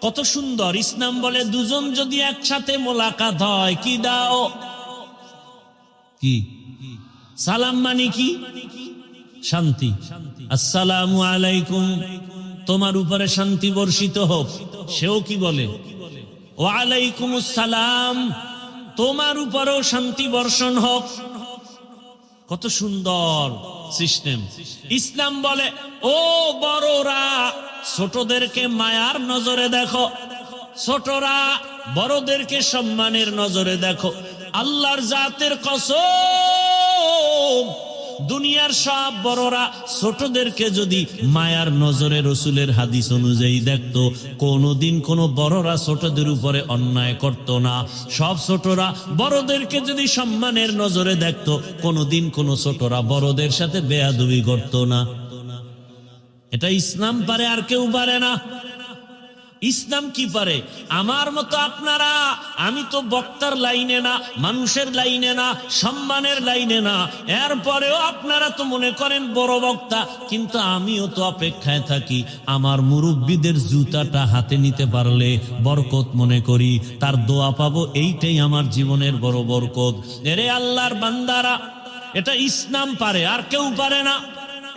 কত সুন্দর, ইসলাম বলে দুজন যদি একসাথে মোলাকাত হয়, কি দাও? কি সালাম? মানে কি? শান্তি। আসসালামু আলাইকুম, তোমার উপরে শান্তি বর্ষিত হোক। সেও কি বলে? ওয়া আলাইকুমুস সালাম, তোমার উপরেও শান্তি বর্ষণ হোক। কত সুন্দর সিস্টেম। ইসলাম বলে ও বড়রা ছোটদেরকে মায়ার নজরে দেখো, ছোটরা বড়দেরকে সম্মানের নজরে দেখো। আল্লাহর জাতের কসম, দুনিয়ার সব বড়রা ছোটদেরকে যদি মায়ার নজরে রসুলের হাদিস অনুযায়ী দেখতো, কোনোদিন কোনো বড়রা ছোটদের উপরে অন্যায় করত না। সব ছোটরা বড়দেরকে যদি সম্মানের নজরে দেখতো, কোনোদিন কোনো ছোটরা বড়দের সাথে বেয়াদবি করত না। এটা ইসলাম পারে, আর কেউ পারে না। ইসলাম কি পারে? আমার মতো আপনারা, আমি তো বক্তার লাইনে না, মানুষের লাইনে না, সম্মানের লাইনে না। এরপরেও আপনারা তো মনে করেন বড় বক্তা, কিন্তু আমিও তো অপেক্ষায় থাকি আমার মুরব্বীদের জুতাটা হাতে নিতে পারলে বরকত মনে করি, তার দোয়া পাবো, এইটাই আমার জীবনের বড় বরকত। এরে আল্লাহর বান্দারা, এটা ইসলাম পারে, আর কেউ পারে না।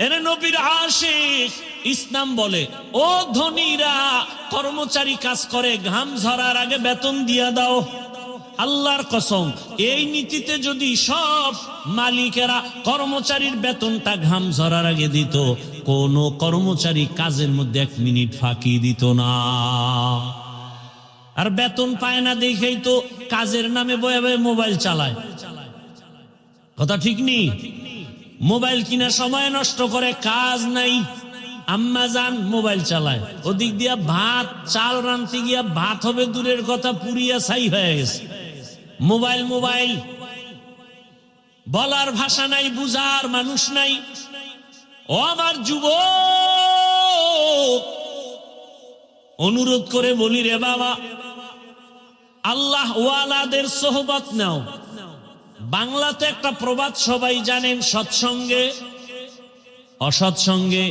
এরে নবীর আশিক, ইসলাম বলে ও ধনীরা, কর্মচারী কাজ করে, ঘাম ঝরার আগে বেতন দিয়া দাও। আল্লাহর কসম, এই নীতিতে যদি সব মালিকেরা কর্মচারীর বেতনটা ঘাম ঝরার আগে দিত, কোন কর্মচারী কাজের মধ্যে 1 মিনিট ফাঁকি দিত না। আর বেতন পায় না দেখেই তো কাজের নামে বয়ে বয়ে মোবাইল চালায়। কথা ঠিক নেই? মোবাইল কিনা সময় নষ্ট করে, কাজ নাই। আম্মা জান মোবাইল চালায়, ওদিক দিয়া ভাত চাল রাঁধতে গিয়া ভাত হবে দূরের কথা, পুরিয়া ছাই হয়ে গেছে। মোবাইল মোবাইল বলার ভাষা নাই, বুঝার মানুষ নাই। ও আমার যুবক, অনুরোধ করে বলি রে বাবা, আল্লাহ ওয়ালাদের সোহবত নাও। বাংলাতে একটা প্রবাদ সবাই জানেন, সৎসঙ্গে অসৎসঙ্গে।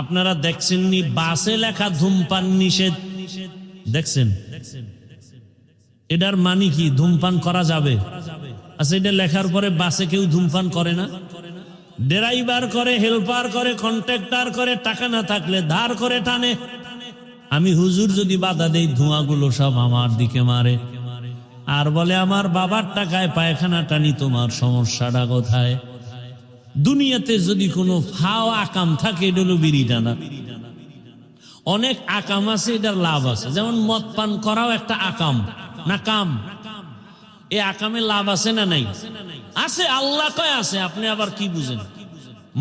আপনারা দেখছেননি বাসে লেখা ধূমপান নিষেধ? দেখছেন? এটার মানে কি ধূমপান করা যাবে? আচ্ছা, এটা লেখার পরে বাসে কেউ ধূমপান করে না? ড্রাইভার করে, হেল্পার করে, কন্ট্রাক্টর করে, টাকা না থাকলে ধার করে টানে। আমি হুজুর যদি বাধা দেই, ধোঁয়াগুলো সব আমার দিকে মারে আর বলে আমার বাবার টাকায় পায়খানা টানি, তোমার সমস্যাটা কোথায়? দুনিয়াতে যদি কোনো ফাও আকাম থাকে, এটা হলো বিড়ি টানা। অনেক আকাম আছে, এটার লাভ আছে, যেমন মদ পান করাও একটা আকাম না কাম। এই আকামে লাভ আছে না নাই? আছে, আল্লাহ কয় আছে, আপনি আবার কি বুঝেন?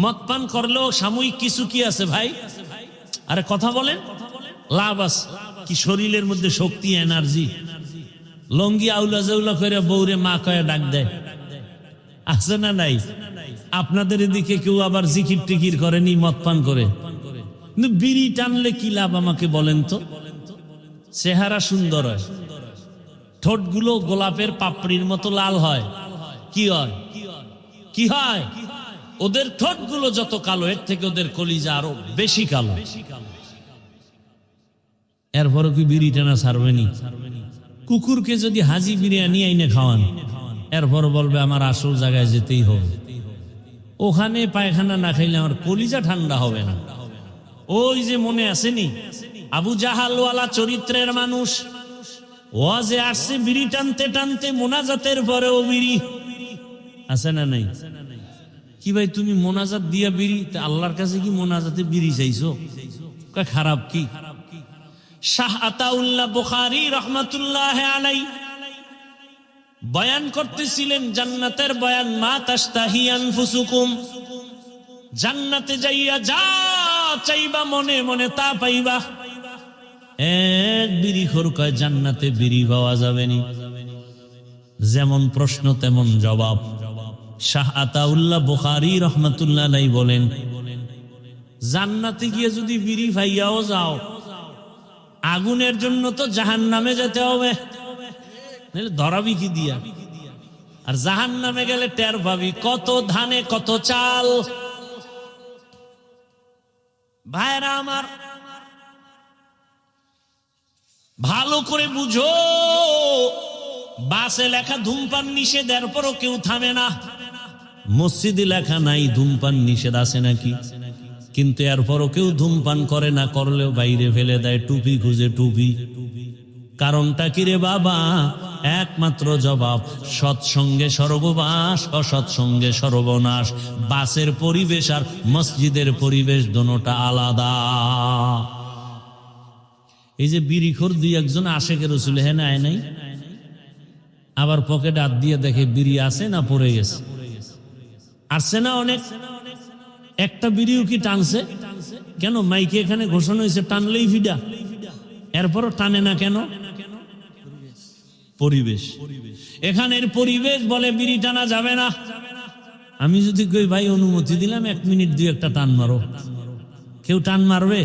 মদ পান করলেও সাময়িক কিছু কি আছে ভাই? আরে কথা বলেন, লাভ আছে কি? শরীরের মধ্যে শক্তি, এনার্জি। লঙ্গি আউলা জাউলা করে বউরে মা কয়ে ডাক দেয়, আছে না নাই? আপনাদের এদিকে কেউ আবার জিকির টিকির করেনি মদ পান করে? কিন্তু বিড়ি টানলে কি লাভ আমাকে বলেন তো? চেহারা সুন্দর হয়, ঠোঁটগুলো গোলাপের পাপড়ির মতো লাল হয়। কি হয়? কি হয়? ওদের ঠোঁটগুলো যত কালো, এর থেকে ওদের কলিজা আরো বেশি কালো। এরপরও কি বিড়ি টানা ছাড়বেনি? কুকুরকে যদি হাজি বিরিয়ানি আইনে খাওয়ান, এরপর বলবে আমার আসল জায়গায় যেতেই হবে, ওখানে পায়খানা না খাইলে আমার কলিজা ঠান্ডা হবে না। ওই যে মনে আসেনি, আবু জাহালওয়ালা চরিত্রের মানুষ ওয়াজে আসছে বিড়ি টানতে টানতে, মোনাজাতের পরেও বিড়ি। আছে না নাই? কি ভাই তুমি মোনাজাত দিয়া বিড়ি, আল্লাহর কাছে কি মোনাজাতে বিড়ি চাইছো? খারাপ কি? শাহ আতাউল্লাহ বুখারী রহমাতুল্লাহ আলাইহি বয়ান করতেছিলেন জান্নাতের বয়ান, মা তাশতাহি আনফুসুকুম, জান্নাতে যাইয়া যা চাইবা মনে মনে তা পাইবা। এক বিড়িখোর কয় জান্নাতে বিড়ি পাওয়া যাবে নি। যেমন প্রশ্ন তেমন জবাব। শাহ আতাউল্লাহ বুখারী রহমাতুল্লাহ আলাইহি বলেন, জান্নাতে গিয়ে যদি বিড়ি পাইয়াও যাও, আগুনের জন্য তো জাহান্নামে যেতে হবে, ধরাবি কি দিয়া? আর জাহান্নামে গেলে টের পাবি কত ধানে কত চাল। ভাইরা আমার, ভালো করে বুঝো, বাসে লেখা ধূমপান নিষেধ, এরপরও কেউ থামে না। মসজিদে লেখা নাই ধূমপান নিষেধ, আছে নাকি? কিন্তু এরপরও কেউ ধূমপান করে না, করলেও বাইরে ফেলে দেয়, টুপি খুঁজে টুপি। কারণটা কি রে বাবা? একমাত্র জবাব, সৎসঙ্গে স্বর্গবাস, অসৎসঙ্গে সর্বনাশ। বাসের পরিবেশ আর মসজিদের পরিবেশ দোনোটা আলাদা। এই যে বিড়িখোর দুই একজন আশেকে রসুল হ্যাঁ আয় নাই, আবার পকেটে হাত দিয়ে দেখে বিড়ি আছে না পড়ে গেছে। আসছে না অনেক? একটা বিড়িও কি টানছে? কেন? মাইকে এখানে ঘোষণা হয়েছে টানলেই ফিডা, এরপরও টানে না কেন? পরিবেশ, এখানের পরিবেশ বলে বিড়ি টানা যাবে না। আমি যদি কই ভাই অনুমতি দিলাম 1 মিনিট 2 একটা টান মারো, কেউ টান মারবে?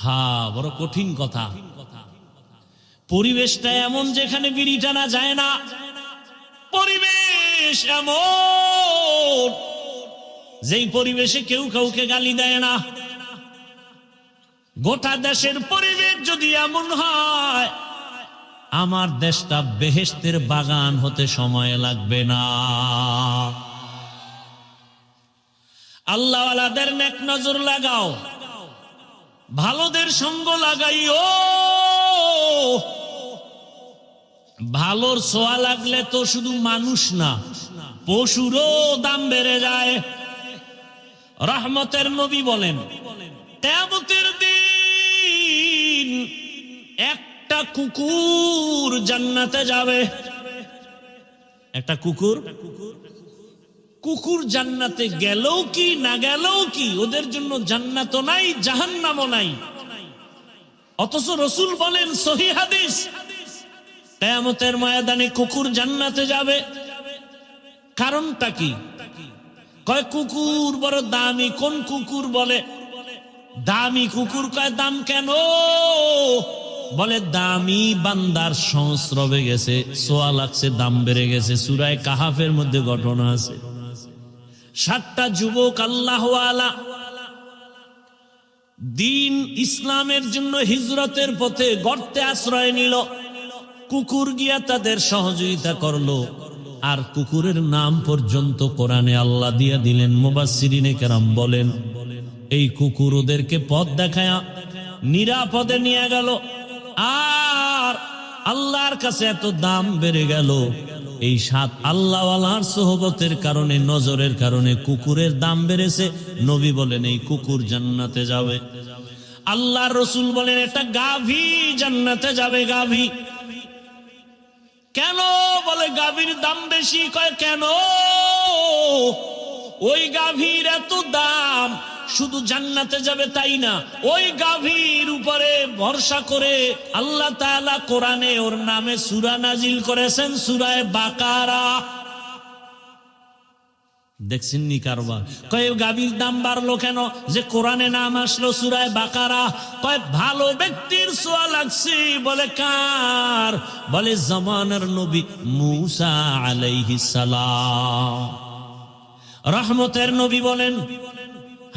হ্যাঁ, বড় কঠিন কথা। পরিবেশটা এমন যেখানে বিড়ি টানা যায় না। পরিবেশ এমন যেই পরিবেশে কেউ কাউকে গালি দেয় না। গোটা দেশের পরিবেশ যদি এমন হয়, আমার দেশটা বেহেশতের বাগান হতে সময় লাগবে না। আল্লাহওয়ালাদের নেক নজর লাগাও, ভালোদের সঙ্গ লাগাইও। ভালোর ছোঁয়া লাগলে তো শুধু মানুষ না, পশুরও দাম বেড়ে যায়। রহমতের নবী বলেন, কিয়ামতের দিন একটা কুকুর জান্নাতে যাবে। একটা কুকুর জান্নাতে গেলেও কি না গেলেও কি, ওদের জন্য জান্নাতও নাই জাহান্নামও নাই। অথচ রাসূল বলেন, সহিহ হাদিস, কিয়ামতের ময়দানে কুকুর জান্নাতে যাবে। কারণটা কি? কয় কুকুর বড় দামি। কোন কুকুর? বলে দামি কুকুর। কয় দাম কেন? বলে দামি বান্দার সংস্রবে গেছে, সোয়া লাগছে, দাম বেড়ে গেছে। সূরা কাহাফের মধ্যে ঘটনা আছে। 7টা যুবক আল্লাহওয়ালা দিন ইসলামের জন্য হিজরতের পথে গর্তে আশ্রয় নিল। কুকুর গিয়া তাদের সহযোগিতা করলো, আর কুকুরের নাম পর্যন্ত কোরআনে আল্লাহ দিয়া দিলেন। মুফাসসিরিনে কেরাম বলেন এই কুকুর ওদেরকে পথ দেখায়া নিরাপদে নিয়ে গেল। আর আল্লাহর কাছে এত দাম বেড়ে গেল, এই 7 আল্লাহওয়ালার সোহবতের কারণে, নজরের কারণে কুকুরের দাম বেড়েছে। নবী বলেন এই কুকুর জান্নাতে যাবে। আল্লাহর রাসূল বলেন এটা গাভী জান্নাতে যাবে। গাভী কেন? বলে গাভীর দাম বেশি। কয় কেন? ওই গাভীর এত দাম, শুধু জান্নাতে যাবে তাই না, ওই গাভীর উপরে ভরসা করে আল্লাহ তাআলা কোরআনে ওর নামে সূরা নাজিল করেছেন, সূরা বাকারা। দেখছেন নি কারবার? কয় গাভীর দাম বাড়লো কেন? যে কোরআনে নাম আসলো সূরা বাকারা। কয় ভালো ব্যক্তির ছোঁয়া লাগছে। বলে কার? বলে জামানার নবী মূসা আলাইহিস সালাম, রহমতের নবী। বলেন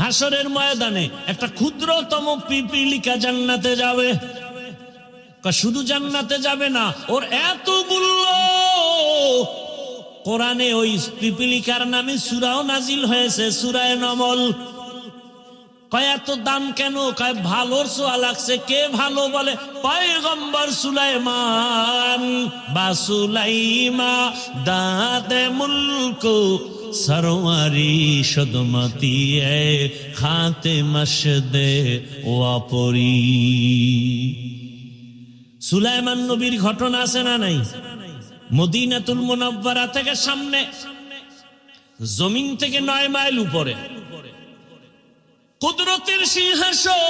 হাসরের ময়দানে একটা ক্ষুদ্রতম পিপিলিকা জান্নাতে যাবে। শুধু জান্নাতে যাবে না, ওর এত মূল্য। কোরআনে ওই পিপিলিকার নামে সূরাও নাজিল হয়েছে, সূরা নমল। কয় এত দাম কেন? কয় ভালোর ছোঁয়া লাগছে। কে ভালো? বলে পয়গম্বর সুলাইমান। বা সুলাইমা দাদে মুলক সরওয়ারি সদমতি এ খাতে মশদে ওয়াপরি। সুলাইমান নবীর ঘটনা আছে না নাই? মদিনাতুল মুনাওয়ারা থেকে সামনে, জমিন থেকে 9 মাইল উপরে কুদরতের সিংহাসন।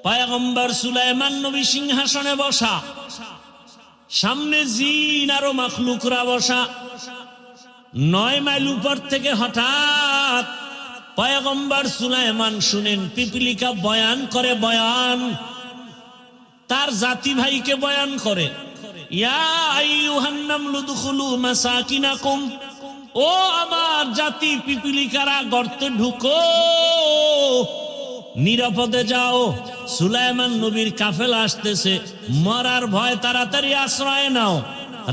পয়গম্বর সুলাইমান নবী সিংহাসনে বসা, সামনে জিন আরো মাখলুকরা বসা। 9 মাইল উপর থেকে হঠাৎ পয়গম্বর সুলাইমান শুনেন পিপিলিকা বয়ান করে। বয়ান তার জাতি ভাইকে বয়ান করে, ইয়া আইয়ুহান নামলু দুখুলু মাসাকিনাকুম, ও আমার জাতি পিপিলিকারা গর্তে ঢুকো, নিরাপদে যাও। সুলাইমান নবীর কাফেলা আসতেছে, মরার ভয়, তাড়াতাড়ি আশ্রয় নাও।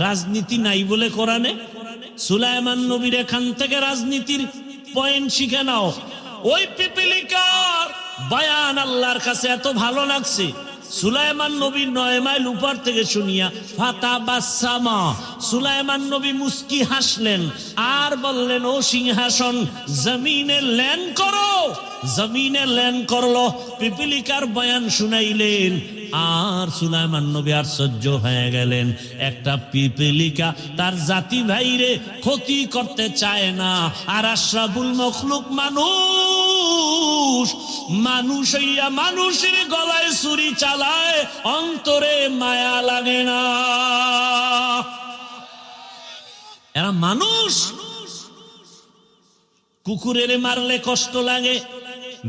রাজনীতি নাই বলে কোরআনে। সুলাইমান নবীর এখান থেকে রাজনীতির পয়েন্ট শিখে নাও। ওই পিপিলিকার বয়ান আল্লাহর কাছে এত ভালো লাগছে, সুলাইমান নবী 9 মাইল উপর থেকে শুনিয়া ফাতাবাসসামা, সুলাইমান নবী মুস্কি হাসলেন আর বললেন ও সিংহাসন জমিনে ল্যান্ড করো। জমিনে ল্যান্ড করলো, পিপিলিকার বয়ান শুনাইলেন। আর সুলাইমান নবী আশ্চর্য হয়ে গেলেন, একটা পিপিলিকা তার জাতি ভাইরে ক্ষতি করতে চায় না। আর আশরাফুল মখলুক মানুষ, মানুষ হইয়া মানুষের গলায় ছুরি চালায়, অন্তরে মায়া লাগে না। এরা মানুষ। কুকুরের মারলে কষ্ট লাগে,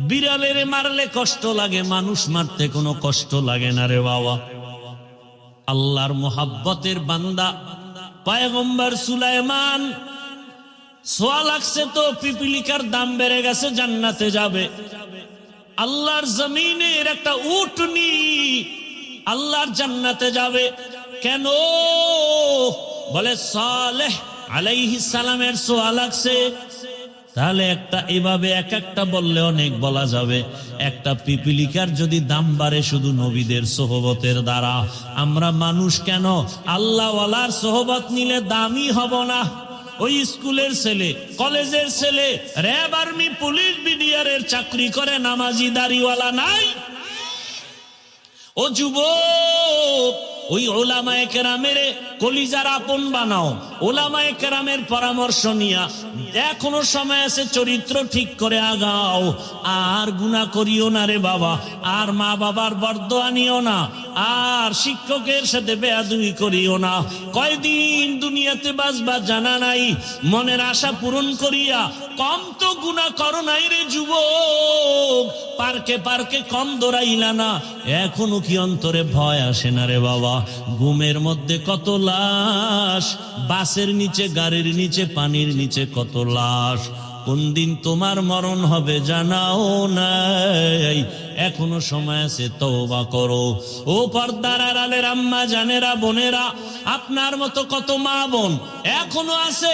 বিড়ালের মারলে কষ্ট লাগে, মানুষ মারতে কোনো কষ্ট লাগে না রে বাবা। আল্লাহর মোহাব্বতের বান্দা পয়গম্বর সুলাইমান, সোয়া লাগছে তো পিপিলিকার দাম বেড়ে গেছে, জান্নাতে যাবে। আল্লাহর জমিনের একটা উটনি আল্লাহর জান্নাতে যাবে। কেন? বলে সালেহ আলাইহিস সালামের সোয়া লাগছে। তাহলে একটা এভাবে এক একটা বললে অনেক বলা যাবে। একটা পিপিলিকার যদি দাম বাড়ে শুধু নবীদের সোহবতের দ্বারা, আমরা মানুষ কেন আল্লাহওয়ালার সোহবত নিলে দামি হব না? ওই স্কুলের ছেলে, কলেজের ছেলে, র্যাব, আর্মি, পুলিশ, বিডিআরের চাকরি করে, নামাজি দাড়িওয়ালা নাই? ও যুবক, ওই ওলামায়ে কেরামের কলিজার আপন বানাও, ওলামায়ে কেরামের পরামর্শ নিয়া এখনো সময় আছে, চরিত্র ঠিক করে আগাও। আর গুনাহ করিও না রে বাবা, আর মা বাবার বরদোয়া নিও না, আর শিক্ষকের সাথে বেয়াদবি করিও না। কয়দিন দুনিয়াতে বাঁচবা জানা নাই, মনের আশা পূরণ করিয়া কম তো গুনাহ করো নাই রে যুবক। পার্কে পার্কে কম দৌড়াইলা না, এখনো কি অন্তরে ভয় আসে না রে বাবা? ঘুমের মধ্যে কত লাশ, বাসের নিচে, গাড়ির নিচে, পানির নিচে কত লাশ। কোন দিন তোমার মরণ হবে জানাও নাই, এখনো সময় আছে, তওবা করো। ও পর্দার আড়ালের আম্মা জানেরা, বোনেরা, আপনার মতো কত মা বোন এখনো আছে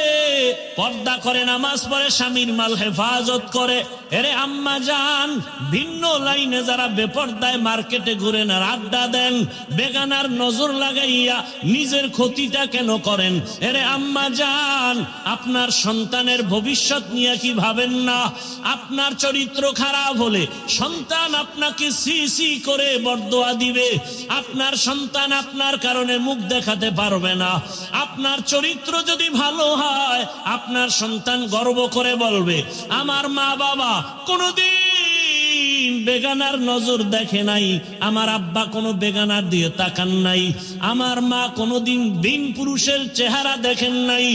পর্দা করে, নামাজ পড়ে, স্বামীর মাল হেফাজত করে। এরে আম্মা জান, ভিন্ন লাইনে যারা বেপর্দায় মার্কেটে ঘুরেন আর আড্ডা দেন, বেগানার নজর লাগাইয়া নিজের ক্ষতিটা কেন করেন? এরে আম্মা জান, আপনার সন্তানের ভবিষ্যৎ নিয়ে কি ভাবেন না? আপনার চরিত্র খারাপ হলে সন্তান আপনাকে সি সি করে বরদোয়া দিবে। আপনার সন্তান আপনার কারণে মুখ দেখাতে পারবে না। আপনার চরিত্র যদি ভালো হয়, আপনার সন্তান গর্ব করে বলবে, আমার মা বাবা কোনোদিন বেগানার নজর দেখে নাই, আমার আব্বা কোনো বেগানার দিয়ে তাকান নাই, আমার মা কোনোদিন বিন পুরুষের চেহারা দেখেন নাই।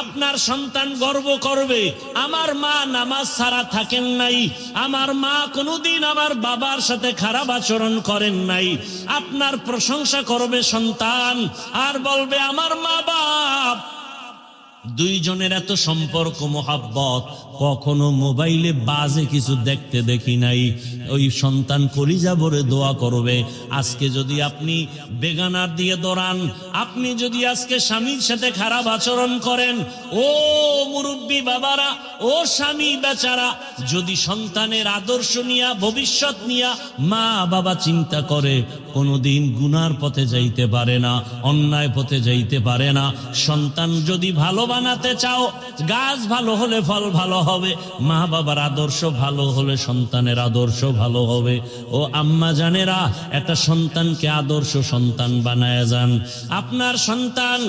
আপনার সন্তান গর্ব করবে, আমার মা নামাজ ছাড়া থাকেন নাই, আমার মা কোনোদিন আমার বাবার সাথে খারাপ আচরণ করেন নাই। আপনার প্রশংসা করবে সন্তান, আর বলবে, আমার মা বাপ দুইজনের এত সম্পর্ক মোহাব্বত কখনো মোবাইলে বাজে কিছু দেখতে দেখি নাই। ওই সন্তান কলিজা ভরে দোয়া করবে। আজকে যদি আপনি বেগানার দিয়ে দৌড়ান, আপনি যদি আজকে স্বামীর সাথে খারাপ আচরণ করেন, ও মুরব্বী বাবারা, ও স্বামী বেচারা, যদি সন্তানের আদর্শ নিয়া, ভবিষ্যৎ নিয়া মা বাবা চিন্তা করে, কোনোদিন গুনার পথে যাইতে পারে না, অন্যায় পথে যাইতে পারে না। সন্তান যদি ভালো বানাতে চাও, গাছ ভালো হলে ফল ভালো হবে, মা বাবার আদর্শ ভালো হলে সন্তানের আদর্শ ভালো হবে। ও আম্মা জানেরা, একটা সন্তানকে আদর্শ সন্তান বানায় যান। আপনার সন্তান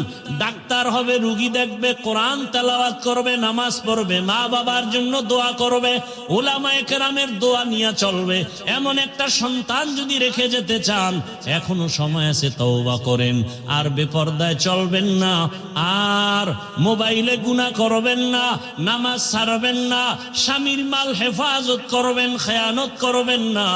ডাক্তার হবে, রুগী দেখবে, কোরআন তেলাওয়াত করবে, নামাজ পড়বে, মা বাবার জন্য দোয়া করবে, উলামায়ে কেরামের দোয়া নিয়ে চলবে। এমন একটা সন্তান যদি রেখে যেতে চান, এখনো সময় আছে, তওবা করেন। আর বেপরদায় চলবেন না, আর মোবাইলে গুনাহ করবেন না, নামাজ ছাড়বেন না, স্বামীর মাল হেফাজত করবেন, খেয়ানত করবেন না।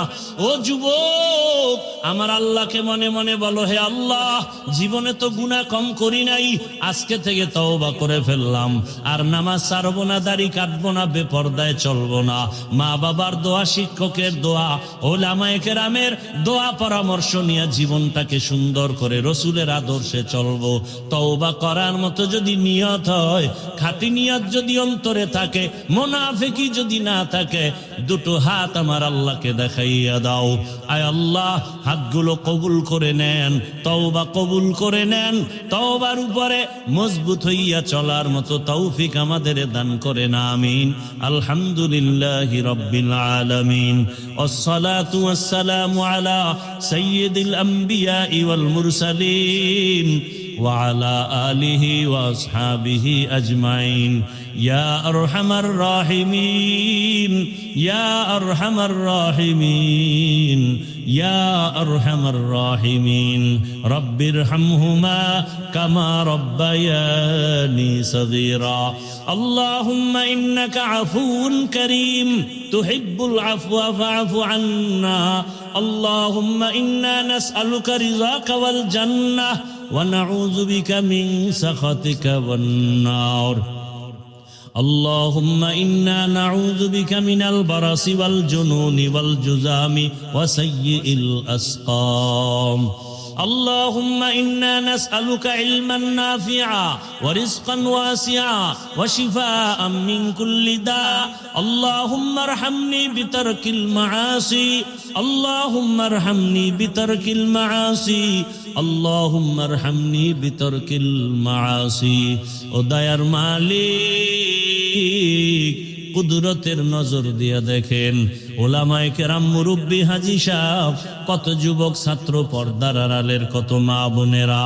ও যুবক, আমার আল্লাহকে মনে মনে বলো, হে আল্লাহ, জীবনে তো গুনাহ কম করি নাই, আজকে থেকে তওবা করে ফেললাম। আর নামাজ ছাড়বো না, দাড়ি কাটবো না, বেপরদায় চলবো না। মা বাবার দোয়া, শিক্ষকের দোয়া, উলামায়ে কেরামের দোয়া পরামর্শ নিয়ে জীবনটাকে সুন্দর করে রসুলের আদর্শে চলবো। তওবা করার মতো যদি নিয়ত হয়, খাঁটি নিয়ত যদি অন্তরে থাকে, মুনাফিকি যদি না থাকে, দুটো হাত আমার আল্লাহকে দেখাইয়া দাও। আয় আল্লাহ, হাতগুলো কবুল করে নেন, তওবা কবুল করে নেন। তওবার উপরে মজবুত হইয়া চলার মতো তৌফিক আমাদের দান করেন, আমিন। আলহামদুলিল্লাহি রাব্বিল আলামিন, ওয়াসসালাতু ওয়াসসালামু আলা সাইয়্যিদিল আমবিয়া ওয়াল মুরসালিন ওয়া আলা আলিহি ওয়া আসহাবিহি আজমাইন। ইয়া আরহামার রাহিমিন, ইয়া আরহামার রাহিমিন, ইয়া আরহামার রাহিমিন। রব্বিরহামহুমা কামা রব্বায়ানি সগীরা। আল্লাহুম্মা ইন্নাকা আফুউন কারীম তুহিব্বুল আফওয়া ফা'ফু আন্না। আল্লাহুম্মা ইন্না নাসআলুকা রিযাকা ওয়াল জান্নাহ ওয়া নাউযু বিকা মিন সাখাতিকা ওয়ান নার। اللهم إنا نعوذ بك من البرص والجنون والجذام وسيء الأسقام. اللهم إنا نسألك علما نافعا ورزقا واسعا وشفاء من كل داء. اللهم ارحمني بترك المعاصي، اللهم ارحمني بترك المعاصي، اللهم ارحمني بترك المعاصي. ও দয়ার মালিক, কুদরতের নজর দিয়া দেখেন, ওলামায়ে কেরাম, মুরব্বী, হাজী সাহেব, কত যুবক ছাত্র, পর্দার আড়ালের কত মা বোনেরা,